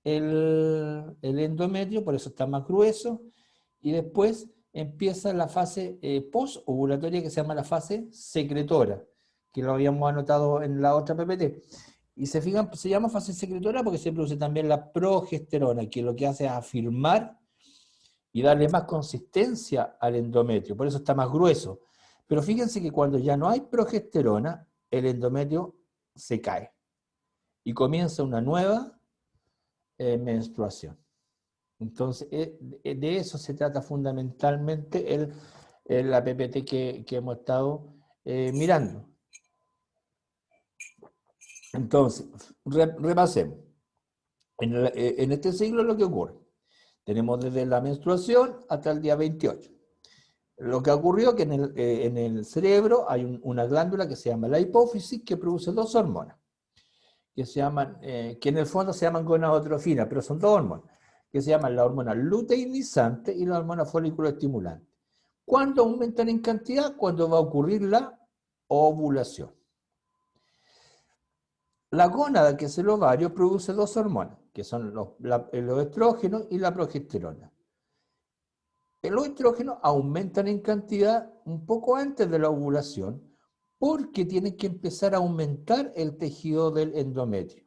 A: el endometrio, por eso está más grueso, y después empieza la fase posovulatoria que se llama la fase secretora, que lo habíamos anotado en la otra PPT. Y se fijan, se llama fase secretora porque se produce también la progesterona, que lo que hace es afirmar y darle más consistencia al endometrio, por eso está más grueso. Pero fíjense que cuando ya no hay progesterona, el endometrio se cae y comienza una nueva menstruación. Entonces, de eso se trata fundamentalmente la PPT que hemos estado mirando. Entonces, repasemos. En este siglo lo que ocurre. Tenemos desde la menstruación hasta el día 28. Lo que ocurrió es que en el cerebro hay una glándula que se llama la hipófisis que produce dos hormonas, que en el fondo se llaman gonadotrofina, pero son dos hormonas, que se llaman la hormona luteinizante y la hormona folículo estimulante. ¿Cuándo aumentan en cantidad? Cuando va a ocurrir la ovulación. La gónada, que es el ovario, produce dos hormonas, que son los estrógenos y la progesterona. Los estrógenos aumentan en cantidad un poco antes de la ovulación porque tienen que empezar a aumentar el tejido del endometrio.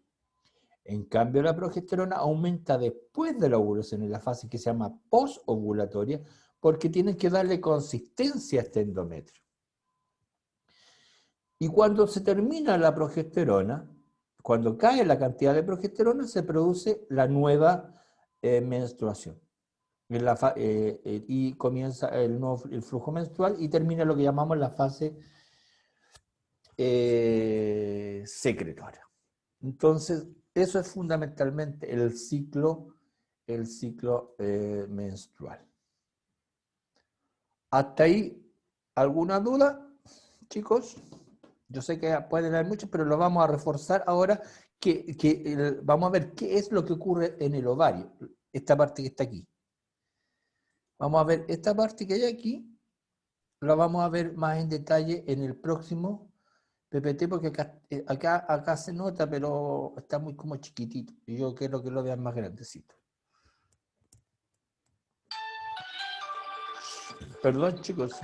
A: En cambio, la progesterona aumenta después de la ovulación, en la fase que se llama posovulatoria, porque tienen que darle consistencia a este endometrio. Y cuando se termina la progesterona, cuando cae la cantidad de progesterona, se produce la nueva menstruación. Y comienza el flujo menstrual y termina lo que llamamos la fase secretora. Entonces, eso es fundamentalmente el ciclo menstrual. ¿Hasta ahí alguna duda, chicos? Yo sé que pueden haber muchos, pero lo vamos a reforzar ahora, vamos a ver qué es lo que ocurre en el ovario, esta parte que está aquí. Vamos a ver esta parte que hay aquí, la vamos a ver más en detalle en el próximo PPT, porque acá se nota, pero está muy como chiquitito. Y yo quiero que lo vean más grandecito. Perdón, chicos.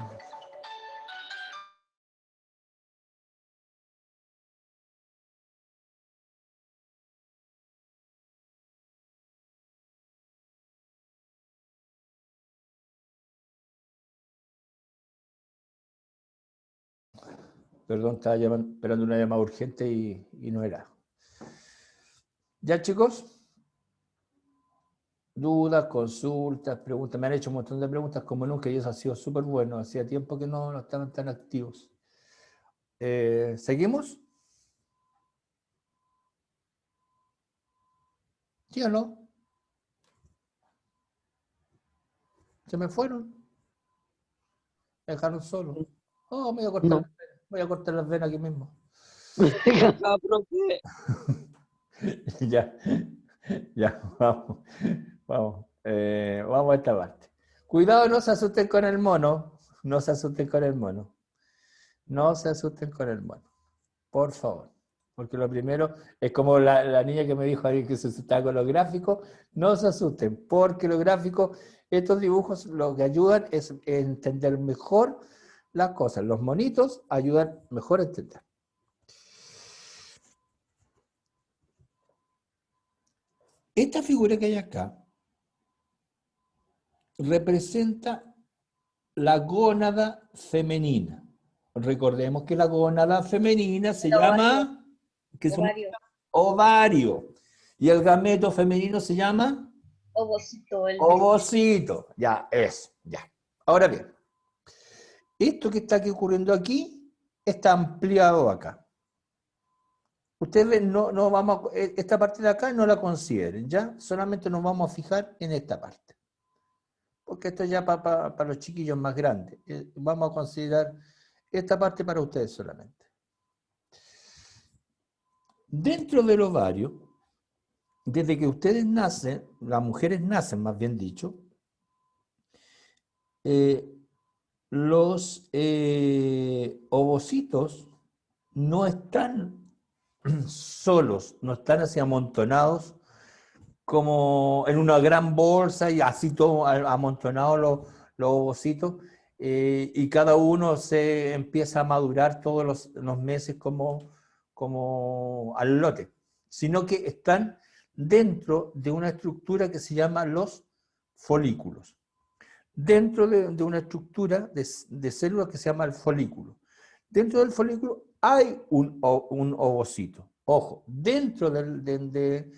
A: Perdón, estaba esperando una llamada urgente y no era. ¿Ya, chicos? Dudas, consultas, preguntas. Me han hecho un montón de preguntas como nunca y eso ha sido súper bueno. Hacía tiempo que no estaban tan activos. ¿Seguimos? ¿Sí o no? Se me fueron. Me dejaron solo. Oh, me voy a cortar
E: No.
A: las venas. Voy a cortar las venas aquí mismo.
E: Ah, profe.
A: Ya, ya, vamos. Vamos. Vamos a esta parte. Cuidado, no se asusten con el mono. No se asusten con el mono. No se asusten con el mono. Por favor. Porque lo primero es como la niña que me dijo ahí que se asustaba con los gráficos. No se asusten, porque los gráficos, estos dibujos lo que ayudan es entender mejor las cosas. Los monitos ayudan mejor a entender. Esta figura que hay acá representa la gónada femenina. Recordemos que la gónada femenina se llama
B: Ovario.
A: ovario. Y el gameto femenino se llama
B: Ovocito.
A: ovocito. Ya, eso, ya. Ahora bien, esto que está aquí ocurriendo aquí está ampliado acá. Ustedes ven, no vamos esta parte de acá no la consideren, ¿ya? Solamente nos vamos a fijar en esta parte. Porque esto ya para los chiquillos más grandes. Vamos a considerar esta parte para ustedes solamente. Dentro del ovario, desde que ustedes nacen, las mujeres nacen, más bien dicho, los ovocitos no están solos, no están así amontonados como en una gran bolsa y así todo amontonados los ovocitos, y cada uno se empieza a madurar todos los meses como al lote, sino que están dentro de una estructura que se llama los folículos. Dentro de una estructura de células que se llama el folículo. Dentro del folículo hay un ovocito. Ojo, dentro de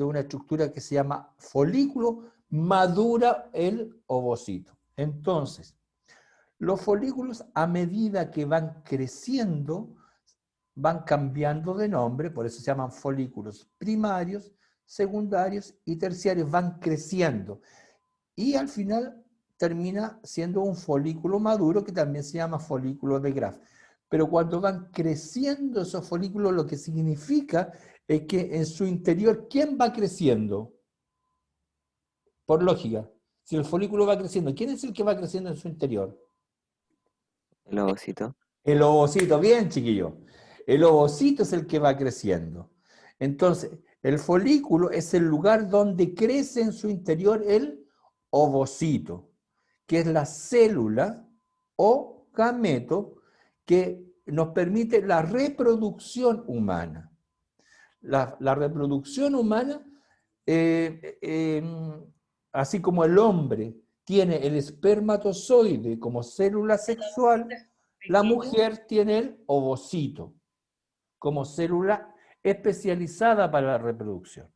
A: una estructura que se llama folículo, madura el ovocito. Entonces, los folículos a medida que van creciendo, van cambiando de nombre, por eso se llaman folículos primarios, secundarios y terciarios, van creciendo. Y al final termina siendo un folículo maduro que también se llama folículo de Graf. Pero cuando van creciendo esos folículos, lo que significa es que en su interior, ¿quién va creciendo? Por lógica, si el folículo va creciendo, ¿quién es el que va creciendo en su interior?
G: El ovocito.
A: El ovocito, bien chiquillo. El ovocito es el que va creciendo. Entonces, el folículo es el lugar donde crece en su interior el ovocito, que es la célula o gameto que nos permite la reproducción humana. La reproducción humana, así como el hombre tiene el espermatozoide como célula sexual, la mujer tiene el ovocito como célula especializada para la reproducción.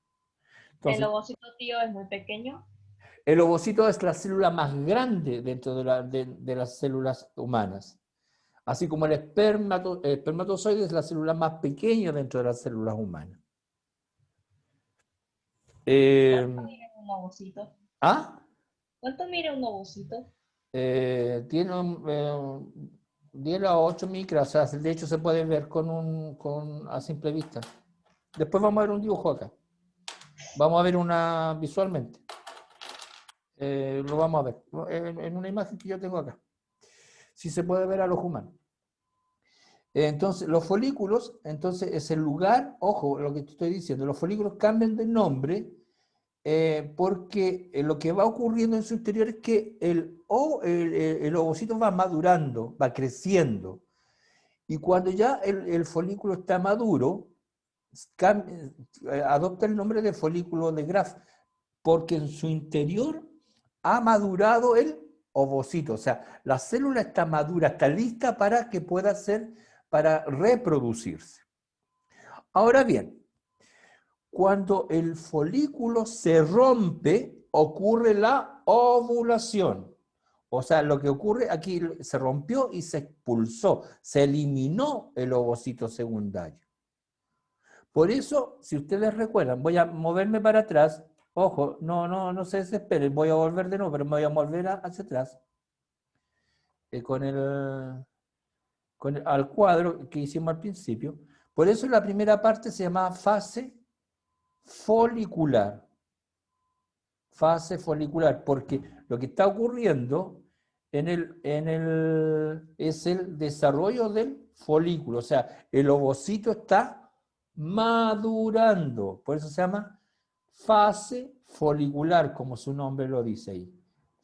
A: Entonces,
B: El ovocito, tío, es muy pequeño.
A: el ovocito es la célula más grande dentro de las células humanas. Así como el espermatozoide es la célula más pequeña dentro de las células humanas.
B: ¿Cuánto mide un ovocito?
A: ¿Ah?
B: ¿Cuánto mide un ovocito?
A: Tiene 10 a 8 micras, o sea, de hecho se puede ver a simple vista. Después vamos a ver un dibujo acá. Vamos a ver una visualmente. Lo vamos a ver en una imagen que yo tengo acá. Si se puede ver a los humanos. Entonces, los folículos, entonces es el lugar, ojo, lo que te estoy diciendo, los folículos cambian de nombre porque lo que va ocurriendo en su interior es que el ovocito va madurando, va creciendo. Y cuando ya el folículo está maduro, adopta el nombre de folículo de Graf, porque en su interior ha madurado el ovocito. O sea, la célula está madura, está lista para que pueda para reproducirse. Ahora bien, cuando el folículo se rompe, ocurre la ovulación. O sea, lo que ocurre aquí se rompió y se expulsó, se eliminó el ovocito secundario. Por eso, si ustedes recuerdan, voy a moverme para atrás. Ojo, no se desesperen, voy a volver de nuevo, pero me voy a volver hacia atrás. Al cuadro que hicimos al principio. Por eso la primera parte se llama fase folicular. Fase folicular, porque lo que está ocurriendo es el desarrollo del folículo, o sea, el ovocito está madurando, por eso se llama fase folicular, como su nombre lo dice ahí,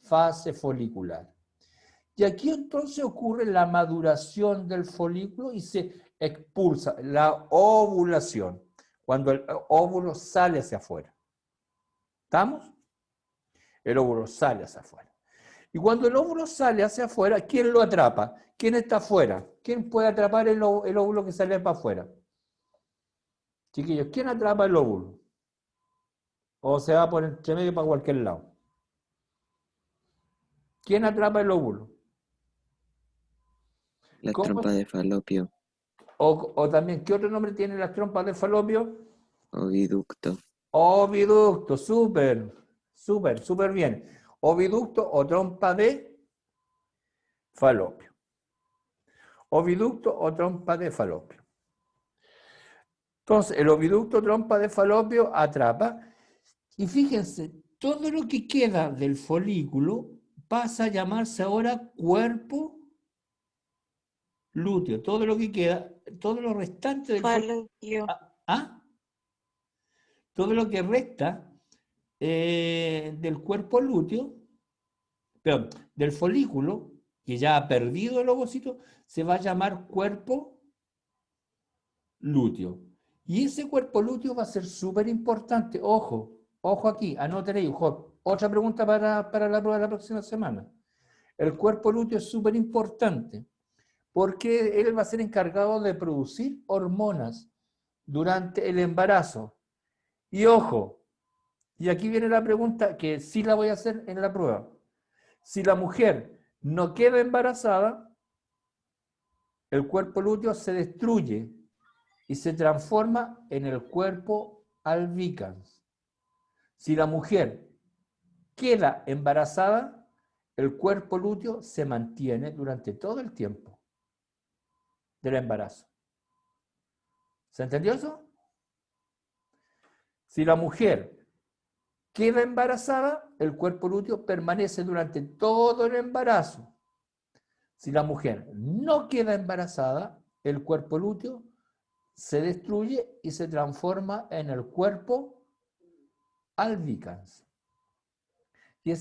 A: fase folicular. Y aquí entonces ocurre la maduración del folículo y se expulsa la ovulación, cuando el óvulo sale hacia afuera. ¿Estamos? El óvulo sale hacia afuera. Y cuando el óvulo sale hacia afuera, ¿quién lo atrapa? ¿Quién está afuera? ¿Quién puede atrapar el óvulo que sale para afuera? Chiquillos, ¿quién atrapa el óvulo? ¿O se va por entre medio para cualquier lado? ¿Quién atrapa el óvulo?
G: Las trompas de falopio.
A: O también, ¿qué otro nombre tienen las trompas de falopio?
G: Oviducto.
A: Oviducto, súper bien. Oviducto o trompa de falopio. Oviducto o trompa de falopio. Entonces, el oviducto trompa de falopio atrapa, y fíjense, todo lo que queda del folículo pasa a llamarse ahora cuerpo lúteo. Todo lo que queda, todo lo restante del folículo. Todo lo que resta del cuerpo lúteo, perdón, del folículo, que ya ha perdido el ovocito, se va a llamar cuerpo lúteo. Y ese cuerpo lúteo va a ser súper importante. Ojo aquí, anoten ahí. Otra pregunta para la prueba de la próxima semana. El cuerpo lúteo es súper importante porque él va a ser encargado de producir hormonas durante el embarazo. Y ojo, y aquí viene la pregunta que sí la voy a hacer en la prueba. Si la mujer no queda embarazada, el cuerpo lúteo se destruye y se transforma en el cuerpo albicans. Si la mujer queda embarazada, el cuerpo lúteo se mantiene durante todo el tiempo del embarazo. ¿Se entendió eso? Si la mujer queda embarazada, el cuerpo lúteo permanece durante todo el embarazo. Si la mujer no queda embarazada, el cuerpo lúteo se destruye y se transforma en el cuerpo albicans. Y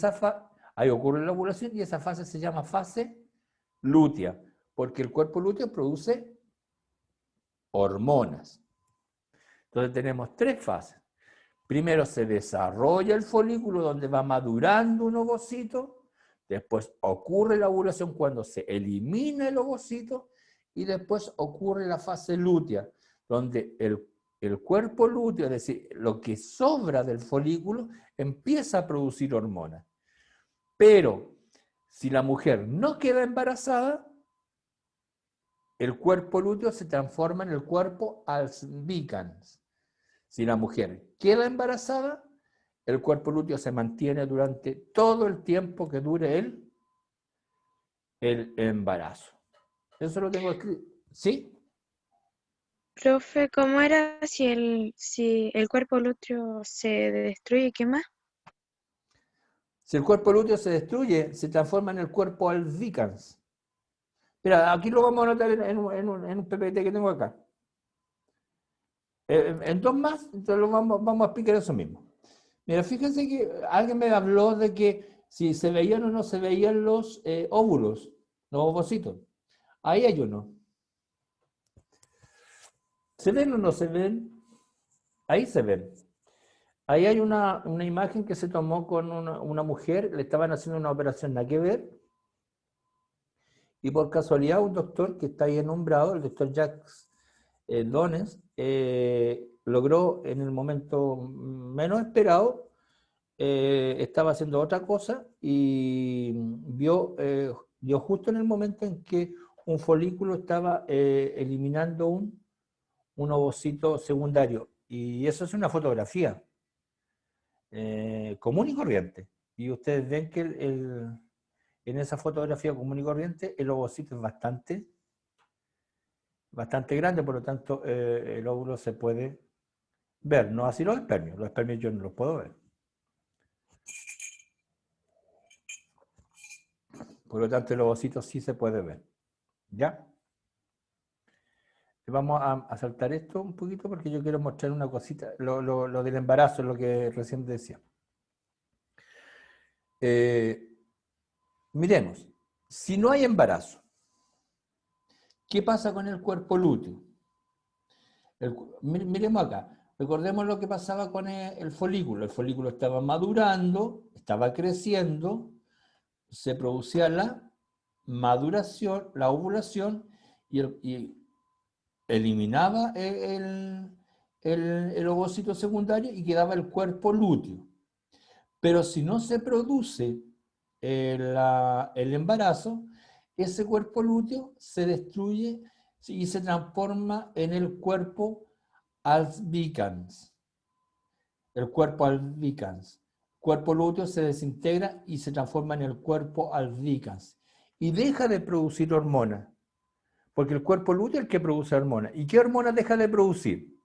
A: ahí ocurre la ovulación y esa fase se llama fase lútea, porque el cuerpo lúteo produce hormonas. Entonces tenemos tres fases. Primero se desarrolla el folículo donde va madurando un ovocito, después ocurre la ovulación cuando se elimina el ovocito y después ocurre la fase lútea, donde el cuerpo lúteo, es decir, lo que sobra del folículo, empieza a producir hormonas. Pero si la mujer no queda embarazada, el cuerpo lúteo se transforma en el cuerpo albicans. Si la mujer queda embarazada, el cuerpo lúteo se mantiene durante todo el tiempo que dure el embarazo. Eso lo tengo escrito. ¿Sí?
C: Profe, ¿cómo era si el cuerpo lúteo se destruye? ¿Qué más?
A: Si el cuerpo lúteo se destruye, se transforma en el cuerpo albicans. Mira, aquí lo vamos a anotar en un PPT que tengo acá. En dos más, entonces vamos a explicar eso mismo. Mira, fíjense que alguien me habló de que si se veían o no se veían los óvulos, los ovocitos. Ahí hay uno. ¿Se ven o no se ven? Ahí se ven. Ahí hay una imagen que se tomó con una mujer, le estaban haciendo una operación nada que ver, y por casualidad un doctor que está ahí enombrado, el doctor Jacques Dones, logró en el momento menos esperado, estaba haciendo otra cosa y vio justo en el momento en que un folículo estaba eliminando un ovocito secundario. Y eso es una fotografía común y corriente. Y ustedes ven que en esa fotografía común y corriente el ovocito es bastante grande, por lo tanto el óvulo se puede ver, no así los espermios yo no los puedo ver. Por lo tanto el ovocito sí se puede ver. ¿Ya? Vamos a saltar esto un poquito porque yo quiero mostrar una cosita, lo del embarazo, lo que recién decía. Miremos, si no hay embarazo, ¿qué pasa con el cuerpo lúteo? Miremos acá, recordemos lo que pasaba con el folículo. El folículo estaba madurando, estaba creciendo, se producía la maduración, la ovulación, y eliminaba el ovocito secundario y quedaba el cuerpo lúteo. Pero si no se produce el embarazo, ese cuerpo lúteo se destruye y se transforma en el cuerpo albicans. El cuerpo albicans. El cuerpo lúteo se desintegra y se transforma en el cuerpo albicans. Y deja de producir hormonas. Porque el cuerpo lúteo es el que produce hormonas. ¿Y qué hormonas deja de producir?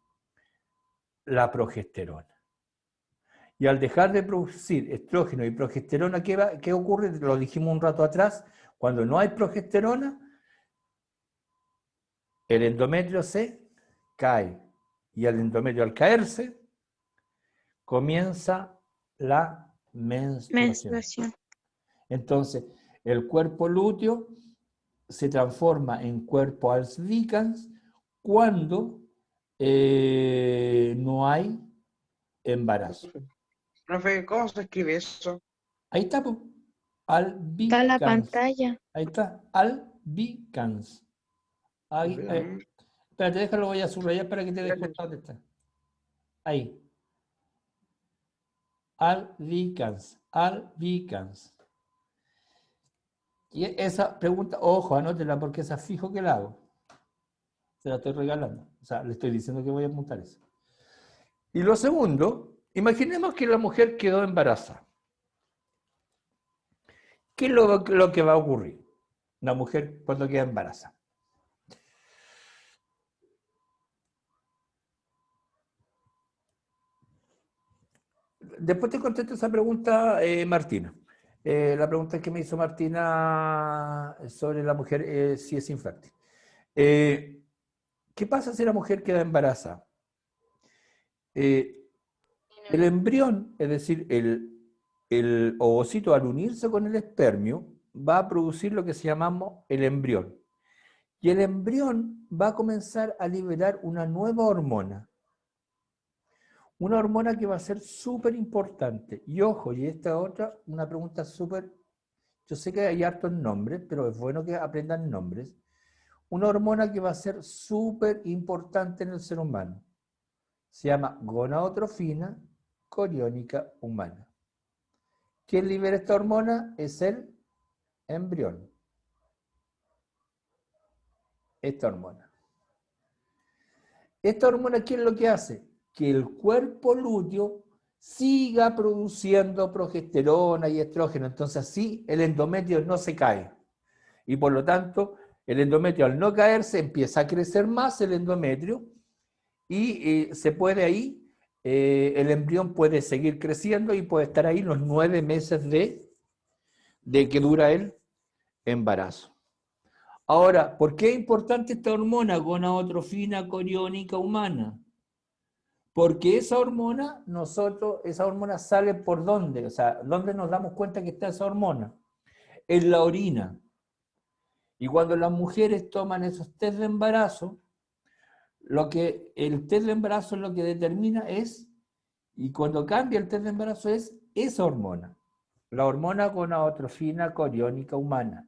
A: La progesterona. Y al dejar de producir estrógeno y progesterona, ¿qué ocurre? Lo dijimos un rato atrás. Cuando no hay progesterona, el endometrio se cae. Y el endometrio al caerse, comienza la menstruación. Entonces, el cuerpo lúteo se transforma en cuerpo albicans cuando no hay embarazo.
F: Profe, ¿cómo se escribe eso?
A: Ahí está, po.
C: Está en la
A: Albicans.
C: pantalla.
A: Ahí está, albicans. Ahí, espérate, déjalo, voy a subrayar para que te des cuenta dónde está. Ahí. Albicans, albicans. Y esa pregunta, ojo, anótela porque esa fijo que la hago. Se la estoy regalando. O sea, le estoy diciendo que voy a apuntar eso. Y lo segundo, imaginemos que la mujer quedó embarazada. ¿Qué es lo que va a ocurrir? Una mujer cuando queda embarazada. Después te contesto esa pregunta, Martina. La pregunta que me hizo Martina sobre la mujer si es infértil. ¿Qué pasa si la mujer queda embarazada? El embrión, es decir, el ovocito al unirse con el espermio, va a producir lo que se llamamos el embrión. Y el embrión va a comenzar a liberar una nueva hormona. Una hormona que va a ser súper importante. Y ojo, y esta otra, una pregunta súper... Yo sé que hay hartos nombres, pero es bueno que aprendan nombres. Una hormona que va a ser súper importante en el ser humano. Se llama gonadotrofina coriónica humana. ¿Quién libera esta hormona? Es el embrión. Esta hormona. Esta hormona, ¿qué es lo que hace? Que el cuerpo lúteo siga produciendo progesterona y estrógeno. Entonces así el endometrio no se cae. Y por lo tanto, el endometrio al no caerse empieza a crecer más el endometrio y se puede ahí, el embrión puede seguir creciendo y puede estar ahí los 9 meses de que dura el embarazo. Ahora, ¿por qué es importante esta hormona, gonadotrofina coriónica humana? Porque esa hormona sale ¿por dónde? O sea, ¿dónde nos damos cuenta que está esa hormona? En la orina. Y cuando las mujeres toman esos test de embarazo, el test de embarazo lo que determina es, y cuando cambia el test de embarazo es esa hormona, la hormona gonadotrofina coriónica humana.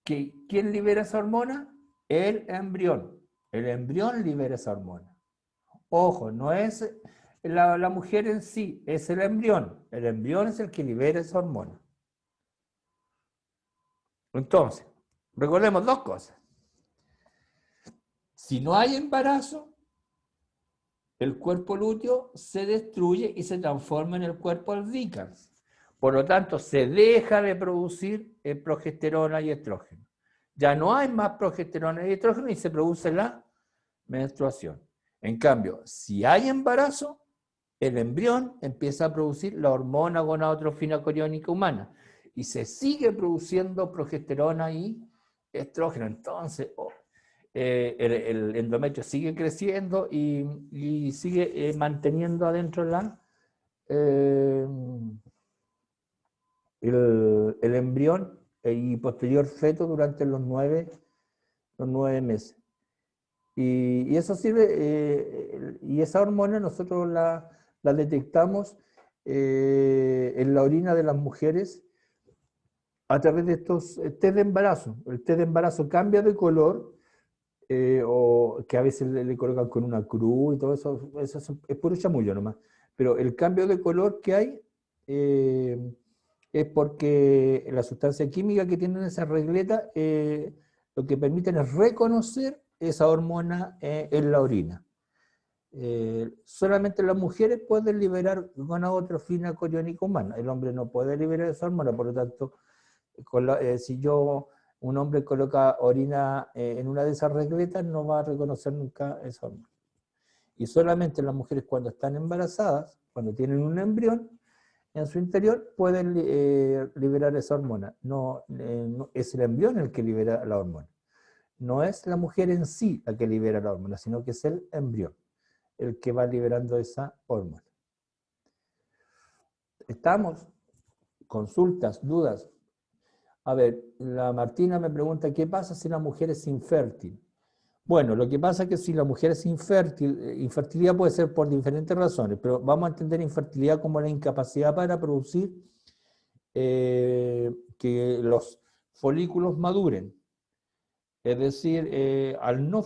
A: ¿Quién libera esa hormona? El embrión. El embrión libera esa hormona. Ojo, no es la mujer en sí, es el embrión. El embrión es el que libera esa hormona. Entonces, recordemos dos cosas. Si no hay embarazo, el cuerpo lúteo se destruye y se transforma en el cuerpo albicans. Por lo tanto, se deja de producir progesterona y estrógeno. Ya no hay más progesterona y estrógeno y se produce la menstruación. En cambio, si hay embarazo, el embrión empieza a producir la hormona gonadotrofina coriónica humana y se sigue produciendo progesterona y estrógeno. Entonces, el endometrio sigue creciendo y sigue manteniendo adentro eh, el embrión y posterior feto durante los 9 meses. Y eso sirve, y esa hormona nosotros la detectamos en la orina de las mujeres a través de estos test de embarazo. El test de embarazo cambia de color, o que a veces le colocan con una cruz y todo eso, es puro chamullo nomás. Pero el cambio de color que hay es porque la sustancia química que tienen esas regletas lo que permiten es reconocer esa hormona en la orina. Solamente las mujeres pueden liberar gonadotrofina coriónica humana. El hombre no puede liberar esa hormona, por lo tanto, si un hombre coloca orina en una de esas regletas, no va a reconocer nunca esa hormona. Y solamente las mujeres cuando están embarazadas, cuando tienen un embrión en su interior, pueden liberar esa hormona. No, es el embrión el que libera la hormona. No es la mujer en sí la que libera la hormona, sino que es el embrión el que va liberando esa hormona. ¿Estamos? Consultas, dudas. A ver, la Martina me pregunta, ¿qué pasa si la mujer es infértil? Bueno, lo que pasa es que si la mujer es infértil, infertilidad puede ser por diferentes razones, pero vamos a entender infertilidad como la incapacidad para producir que los folículos maduren. Es decir, al no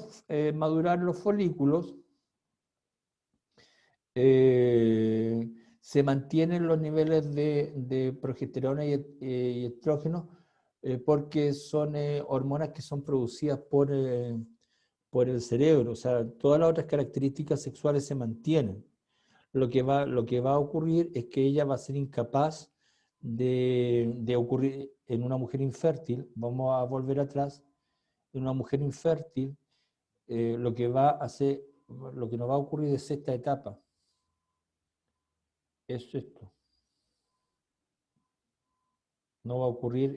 A: madurar los folículos, se mantienen los niveles de progesterona y estrógeno porque son hormonas que son producidas por el cerebro, o sea, todas las otras características sexuales se mantienen. Lo que va a ocurrir es que ella va a ser incapaz de ocurrir en una mujer infértil, vamos a volver atrás, en una mujer infértil, lo que no va a ocurrir es esta etapa. Es esto. No va a ocurrir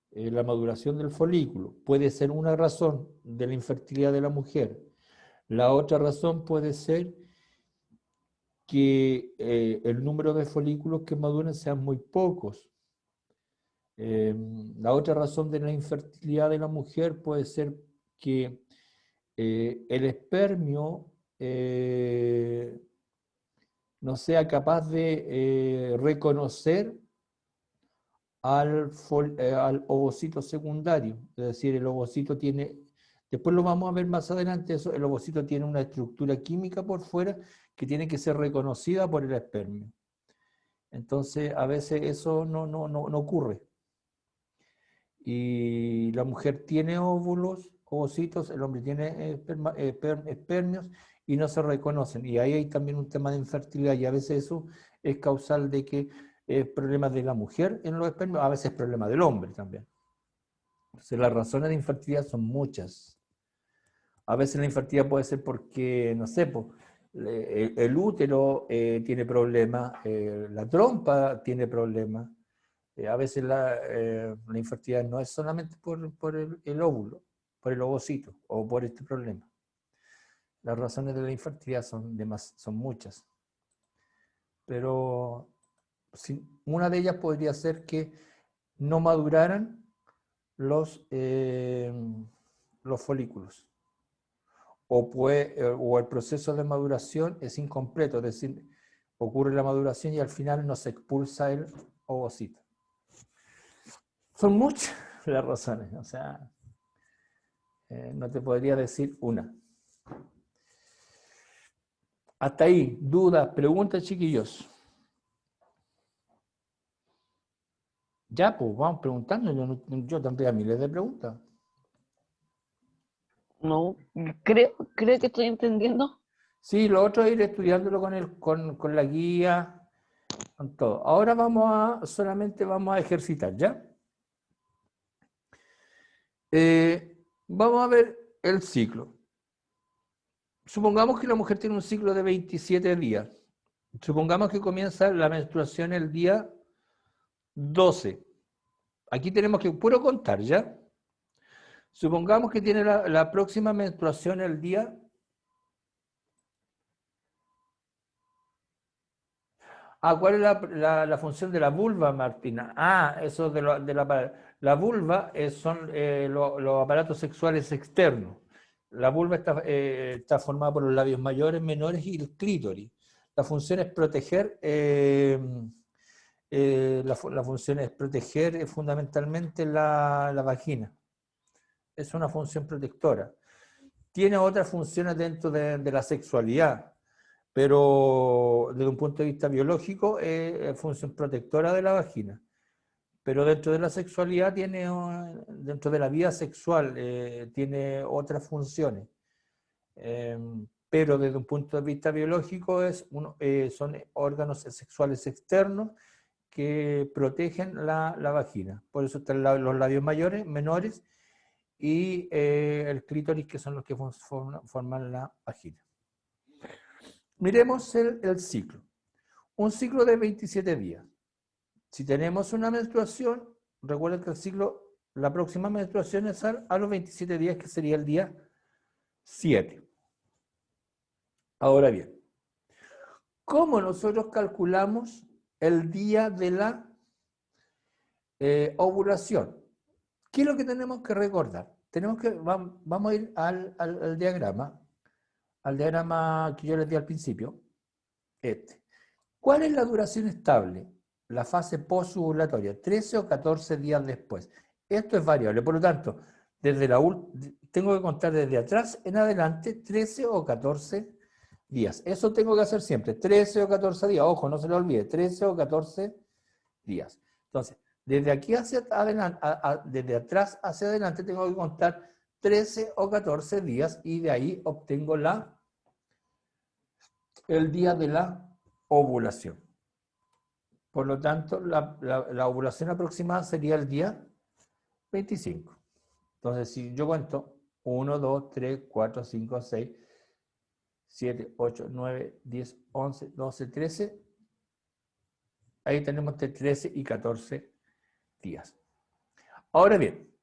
A: la maduración del folículo. Puede ser una razón de la infertilidad de la mujer. La otra razón puede ser que el número de folículos que maduran sean muy pocos. La otra razón de la infertilidad de la mujer puede ser que el espermio no sea capaz de reconocer al ovocito secundario. Es decir, el ovocito tiene, después lo vamos a ver más adelante, el ovocito tiene una estructura química por fuera que tiene que ser reconocida por el espermio. Entonces, a veces eso no ocurre. Y la mujer tiene óvulos, ovocitos, el hombre tiene espermios y no se reconocen. Y ahí hay también un tema de infertilidad y a veces eso es causal de que problemas de la mujer en los espermios, a veces problemas del hombre también. Entonces las razones de infertilidad son muchas. A veces la infertilidad puede ser porque, no sé, el útero tiene problemas, la trompa tiene problemas. A veces la infertilidad no es solamente por el óvulo, por el ovocito o por este problema. Las razones de la infertilidad son muchas. Pero una de ellas podría ser que no maduraran los folículos. O el proceso de maduración es incompleto, es decir, ocurre la maduración y al final no se expulsa el ovocito. Son muchas las razones, o sea, no te podría decir una. Hasta ahí, dudas, preguntas, chiquillos. Ya, pues vamos preguntando, yo tendría miles de preguntas.
E: No, creo que estoy entendiendo.
A: Sí, lo otro es ir estudiándolo con la guía, con todo. Ahora solamente vamos a ejercitar, ¿ya? Vamos a ver el ciclo. Supongamos que la mujer tiene un ciclo de 27 días. Supongamos que comienza la menstruación el día 12. Aquí tenemos que puro contar, ¿ya? Supongamos que tiene la próxima menstruación el día... ¿cuál es la función de la vulva, Martina? Eso la vulva son los aparatos sexuales externos. La vulva está formada por los labios mayores, menores y el clítoris. La función es proteger, la función es proteger fundamentalmente la vagina. Es una función protectora. Tiene otras funciones dentro de la sexualidad, pero desde un punto de vista biológico es función protectora de la vagina. Pero dentro de la sexualidad dentro de la vida sexual, tiene otras funciones. Pero desde un punto de vista biológico son órganos sexuales externos que protegen la vagina. Por eso están los labios mayores, menores, y el clítoris, que son los que forman la vagina. Miremos el ciclo. Un ciclo de 27 días. Si tenemos una menstruación, recuerden que el ciclo, la próxima menstruación es a los 27 días, que sería el día 7. Ahora bien, ¿cómo nosotros calculamos el día de la ovulación? ¿Qué es lo que tenemos que recordar? Vamos a ir al diagrama que yo les di al principio. ¿Cuál es la duración estable? La fase posovulatoria, 13 o 14 días después. Esto es variable, por lo tanto, tengo que contar desde atrás en adelante 13 o 14 días. Eso tengo que hacer siempre, 13 o 14 días. Ojo, no se lo olvide, 13 o 14 días. Entonces, desde aquí hacia adelante, desde atrás hacia adelante, tengo que contar 13 o 14 días y de ahí obtengo el día de la ovulación. Por lo tanto, la ovulación aproximada sería el día 25. Entonces, si yo cuento 1, 2, 3, 4, 5, 6, 7, 8, 9, 10, 11, 12, 13, ahí tenemos entre 13 y 14 días. Ahora bien,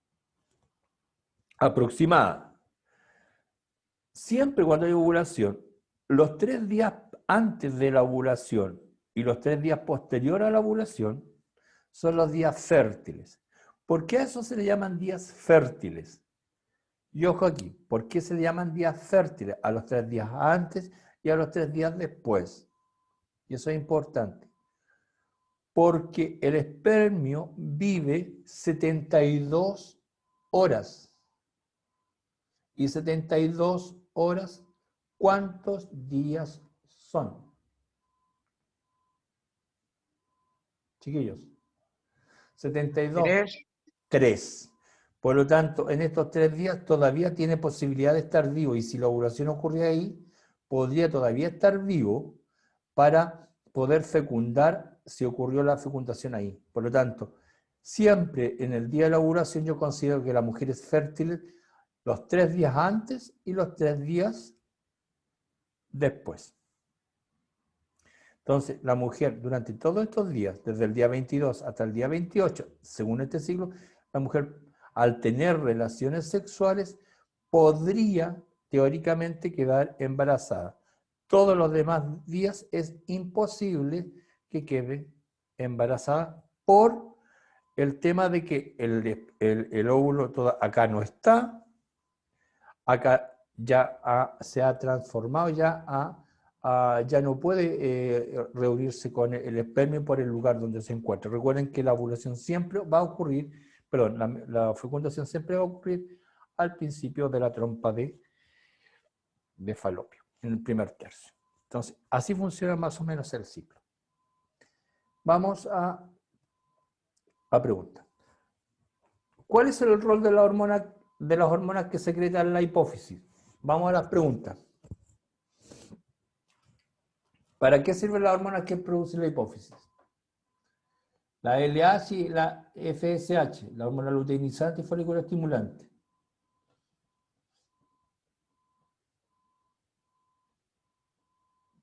A: aproximada. Siempre cuando hay ovulación, los 3 días antes de la ovulación y los 3 días posterior a la ovulación son los días fértiles. ¿Por qué a eso se le llaman días fértiles? Y ojo aquí, ¿por qué se le llaman días fértiles? A los 3 días antes y a los 3 días después. Y eso es importante. Porque el espermio vive 72 horas. Y 72 horas, ¿cuántos días son? Chiquillos, 72. 3. Por lo tanto, en estos 3 días todavía tiene posibilidad de estar vivo, y si la ovulación ocurre ahí, podría todavía estar vivo para poder fecundar si ocurrió la fecundación ahí. Por lo tanto, siempre en el día de la ovulación yo considero que la mujer es fértil los 3 días antes y los 3 días después. Entonces, la mujer durante todos estos días, desde el día 22 hasta el día 28, según este ciclo, la mujer, al tener relaciones sexuales, podría teóricamente quedar embarazada. Todos los demás días es imposible que quede embarazada por el tema de que el óvulo acá no está, acá ya se ha transformado, ya no puede reunirse con el espermio por el lugar donde se encuentra. Recuerden que la ovulación siempre va a ocurrir, perdón, la fecundación siempre va a ocurrir al principio de la trompa de falopio, en el primer tercio. Entonces, así funciona más o menos el ciclo. Vamos a pregunta. ¿Cuál es el rol de la hormona de las hormonas que secretan la hipófisis. Vamos a las preguntas. ¿Para qué sirven las hormonas que produce la hipófisis? La LH y la FSH, la hormona luteinizante y folículo estimulante.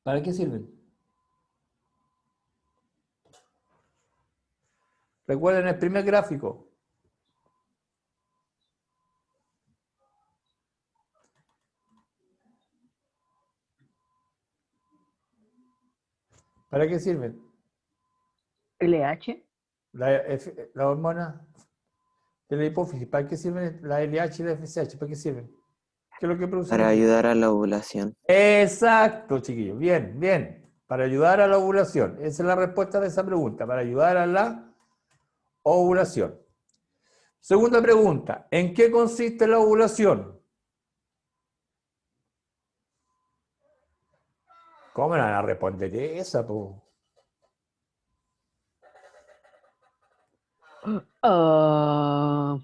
A: ¿Para qué sirven? Recuerden el primer gráfico. ¿Para qué sirven?
E: LH.
A: La hormona de la hipófisis. ¿Para qué sirven la LH y la FSH? ¿Para qué sirven? ¿Qué es lo que producen?
G: Para ayudar a la ovulación.
A: Exacto, chiquillos. Bien, bien. Para ayudar a la ovulación. Esa es la respuesta de esa pregunta. Para ayudar a la ovulación. Segunda pregunta. ¿En qué consiste la ovulación? ¿Cómo me van a responder esa, po?
E: Ah,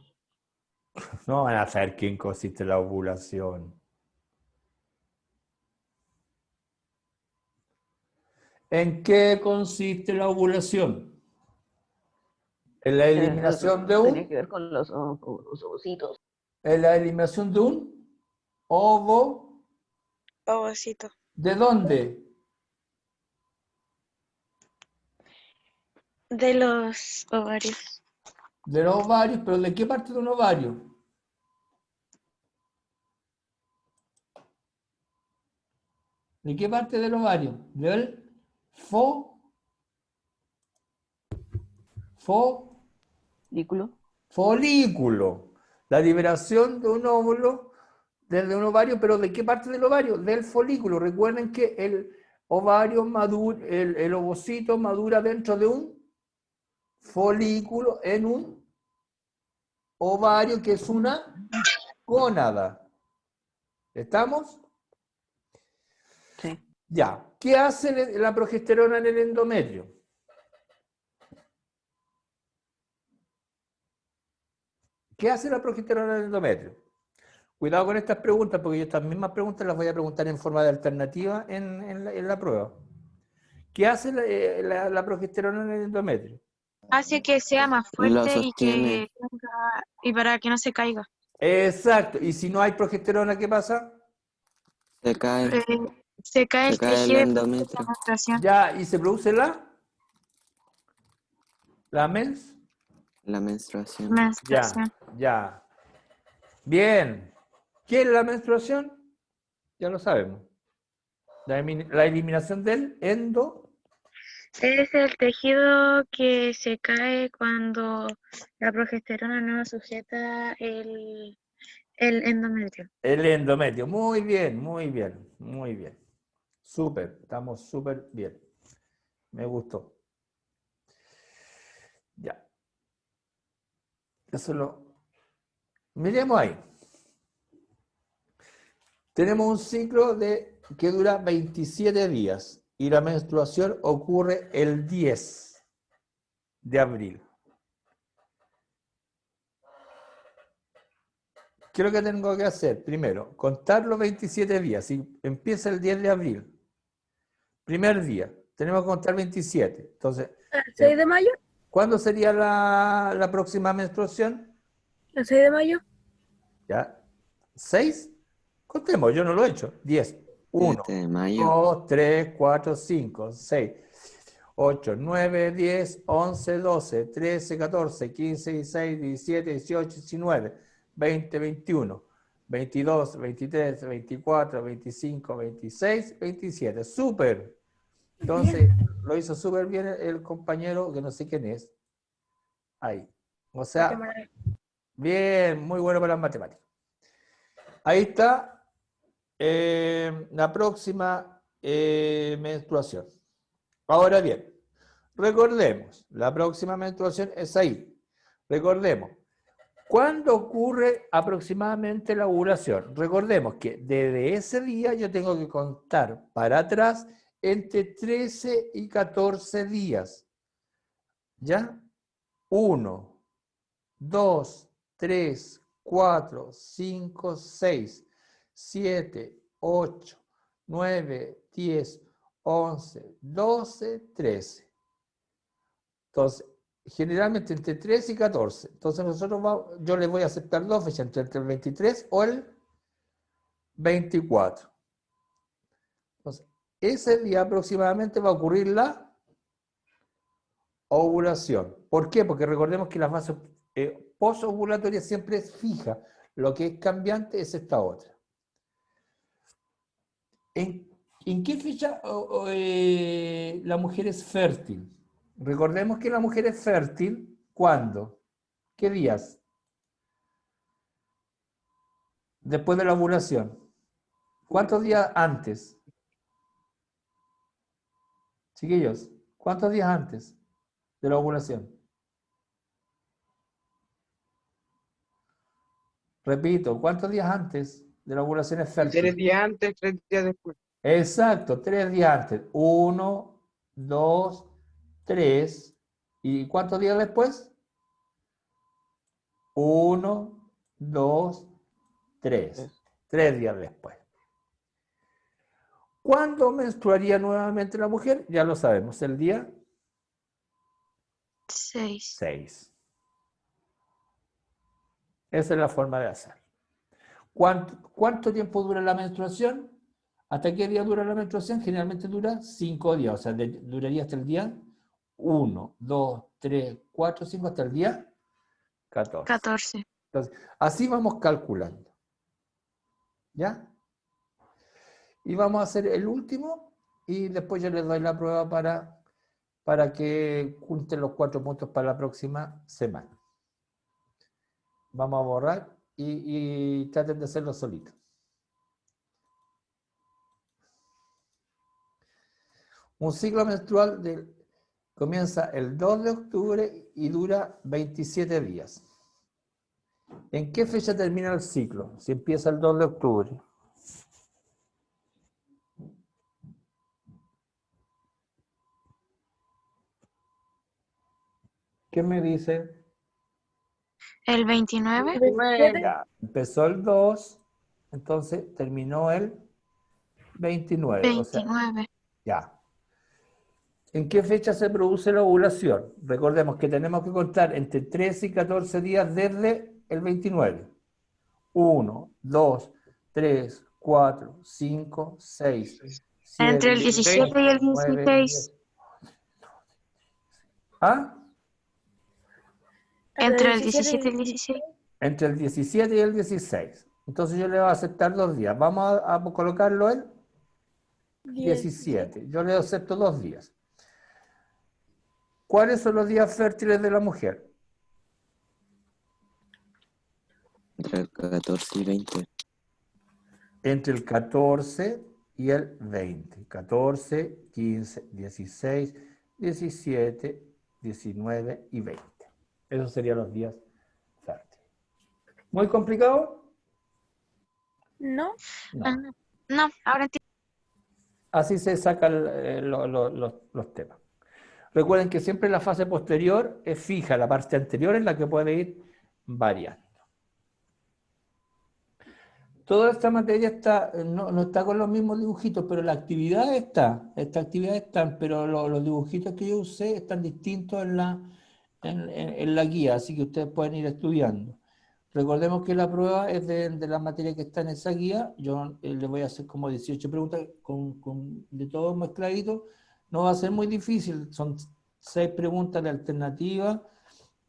A: No van a saber quién consiste la ovulación. ¿En qué consiste la ovulación? En la eliminación de
E: Tiene que
A: un,
E: ver con los ovocitos.
A: en la eliminación de un ovo.
C: Ovocito.
A: ¿De dónde?
C: De los ovarios.
A: De los ovarios, pero ¿de qué parte de un ovario? ¿De qué parte del ovario? Del
E: Folículo.
A: folículo. La liberación de un óvulo desde un ovario, pero ¿de qué parte del ovario? Del folículo. Recuerden que el ovario madura, el ovocito madura dentro de un folículo en un ovario que es una gónada. ¿Estamos?
E: Sí.
A: Ya. ¿Qué hace la progesterona en el endometrio? ¿Qué hace la progesterona en el endometrio? Cuidado con estas preguntas, porque yo estas mismas preguntas las voy a preguntar en forma de alternativa en la prueba. ¿Qué hace la progesterona en el endometrio?
C: Hace que sea más
G: Lo
C: fuerte y
G: sostiene.
C: y para que no se caiga.
A: Exacto. ¿Y si no hay progesterona, qué pasa?
G: Se cae.
C: Se cae
G: Se
C: el
G: cae el
C: tejido y produce la
G: endometrio.
C: menstruación.
A: Ya, y se produce la mens.
G: La menstruación.
A: Ya,
C: Menstruación.
A: ya. Bien. ¿Qué es la menstruación? Ya lo sabemos. La eliminación del
C: Es el tejido que se cae cuando la progesterona no sujeta el endometrio.
A: el endometrio. Muy bien, muy bien, muy bien. Súper, estamos súper bien. Me gustó. Ya. Eso lo... Miremos ahí. Tenemos un ciclo que dura 27 días y la menstruación ocurre el 10 de abril. ¿Qué es lo que tengo que hacer? Primero, contar los 27 días. Si empieza el 10 de abril, primer día, tenemos que contar 27. Entonces,
D: ¿El 6 de mayo?
A: ¿cuándo sería la próxima menstruación?
D: ¿El 6 de mayo?
A: ¿Ya? ¿6? Contemos, yo no lo he hecho. 10. 1,
G: 7 de mayo.
A: 2, 3, 4, 5, 6, 8, 9, 10, 11, 12, 13, 14, 15, 16, 17, 18, 19, 20, 21, 22, 23, 24, 25, 26, 27. ¡Súper! Entonces, lo hizo súper bien el compañero, que no sé quién es. Ahí. O sea, bien, muy bueno para las matemáticas. Ahí está la próxima menstruación. Ahora bien, recordemos, la próxima menstruación es ahí. Recordemos, ¿cuándo ocurre aproximadamente la ovulación? Recordemos que desde ese día yo tengo que contar para atrás entre 13 y 14 días. ¿Ya? 1, 2, 3, 4, 5, 6, 7, 8, 9, 10, 11, 12, 13. Entonces, generalmente entre 13 y 14. Entonces yo les voy a aceptar dos fechas, entre el 23 o el 24. Entonces, ese día aproximadamente va a ocurrir la ovulación. ¿Por qué? Porque recordemos que la fase posovulatoria siempre es fija. Lo que es cambiante es esta otra. ¿En qué fecha la mujer es fértil? Recordemos que la mujer es fértil, ¿cuándo? ¿Qué días? Después de la ovulación. ¿Cuántos días antes? Chiquillos, ¿cuántos días antes de la ovulación? Repito, ¿cuántos días antes de la ovulación es fértil?
F: 3 días antes, 3 días después.
A: Exacto, 3 días antes. 1, 2, 3. ¿Y cuántos días después? 1, 2, 3. 3 días después. ¿Cuándo menstruaría nuevamente la mujer? Ya lo sabemos, el día
C: 6.
A: 6. Esa es la forma de hacer. ¿Cuánto tiempo dura la menstruación? ¿Hasta qué día dura la menstruación? Generalmente dura 5 días, o sea, duraría hasta el día 1, 2, 3, 4, 5, hasta el día 14.
C: 14.
A: Entonces, así vamos calculando. ¿Ya? Y vamos a hacer el último y después yo les doy la prueba para que junten los 4 puntos para la próxima semana. Vamos a borrar y traten de hacerlo solitos. Un ciclo menstrual comienza el 2 de octubre y dura 27 días. ¿En qué fecha termina el ciclo? Si empieza el 2 de octubre. ¿Qué me dice?
C: El 29.
A: Ya, empezó el 2, entonces terminó el 29. O sea,
C: 29.
A: ya. ¿En qué fecha se produce la ovulación? Recordemos que tenemos que contar entre 13 y 14 días desde el 29. 1, 2, 3, 4, 5, 6, 7,
C: Entre el 17 y el
A: 9,
C: 16.
A: 10. ¿Ah?
C: Entre el 17 y el 16.
A: Entre el 17 y el 16. Entonces yo le voy a aceptar 2 días. Vamos a colocarlo el 17. Yo le acepto 2 días. ¿Cuáles son los días fértiles de la mujer?
G: Entre el 14 y 20.
A: Entre el 14 y el 20. 14, 15, 16, 17, 19 y 20. Esos serían los días fértiles. ¿Muy complicado?
D: No.
A: No.
C: No, ahora entiendo.
A: Así se sacan los temas. Recuerden que siempre la fase posterior es fija, la parte anterior es la que puede ir variando. Toda esta materia no está con los mismos dibujitos, pero la actividad está. Esta actividad están, pero los dibujitos que yo usé están distintos en la guía, así que ustedes pueden ir estudiando. Recordemos que la prueba es de la materia que está en esa guía. Yo les voy a hacer como 18 preguntas de todo mezcladito. No va a ser muy difícil, son 6 preguntas de alternativa,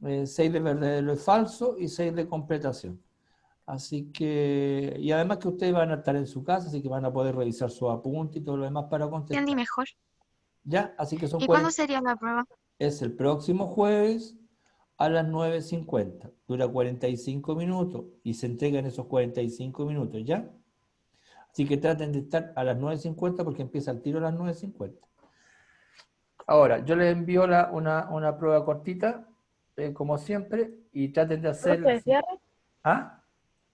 A: 6 de verdadero y falso y 6 de completación. Así que, y además que ustedes van a estar en su casa, así que van a poder revisar su apunte y todo lo demás para contestar.
C: Entendí mejor.
A: ¿Ya? Así que son
C: ¿Y cuándo sería la prueba?
A: Es el próximo jueves a las 9:50. Dura 45 minutos y se entregan esos 45 minutos, ¿ya? Así que traten de estar a las 9:50 porque empieza el tiro a las 9:50. Ahora, yo les envío una prueba cortita, como siempre, y traten de hacer...
D: ¿Pregunta de cierre?
A: ¿Ah?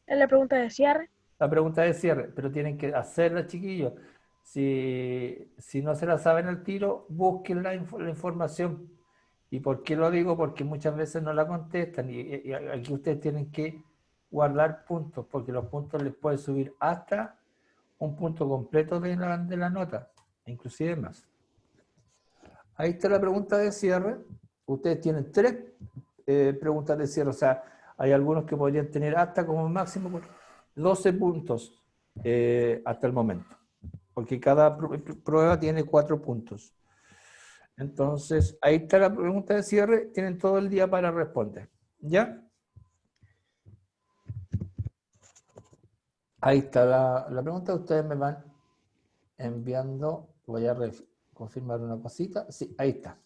D: ¿Es la pregunta de cierre?
A: La pregunta de cierre, pero tienen que hacerla, chiquillos. Si no se la saben al tiro, busquen la información. ¿Y por qué lo digo? Porque muchas veces no la contestan y aquí ustedes tienen que guardar puntos, porque los puntos les puede subir hasta un punto completo de la nota, inclusive más. Ahí está la pregunta de cierre. Ustedes tienen 3 preguntas de cierre, o sea, hay algunos que podrían tener hasta como máximo 12 puntos hasta el momento, porque cada prueba tiene 4 puntos. Entonces, ahí está la pregunta de cierre, tienen todo el día para responder. ¿Ya? Ahí está la pregunta, ustedes me van enviando, voy a confirmar una cosita. Sí, ahí está.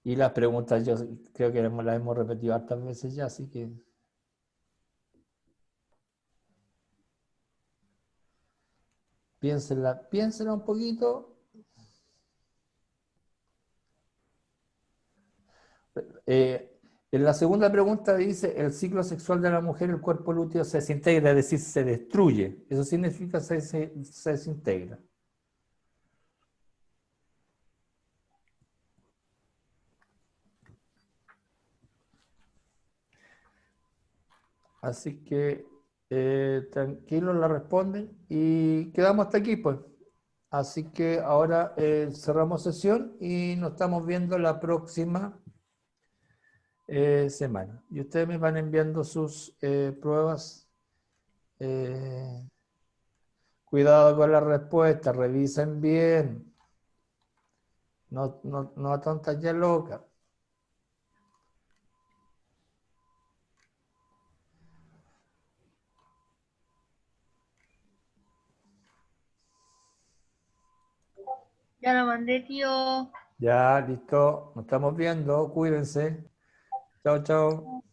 A: Y las preguntas yo creo que las hemos repetido hartas veces ya, así que... piénsenla un poquito. En la segunda pregunta dice, el ciclo sexual de la mujer, el cuerpo lúteo se desintegra, es decir, se destruye. Eso significa se desintegra. Así que tranquilos, la responden y quedamos hasta aquí, pues. Así que ahora cerramos sesión y nos estamos viendo la próxima semana. Y ustedes me van enviando sus pruebas. Cuidado con las respuestas, revisen bien. No a tontas ya locas.
B: Ya lo mandé, tío.
A: Ya, listo. Nos estamos viendo. Cuídense. Chao, chao.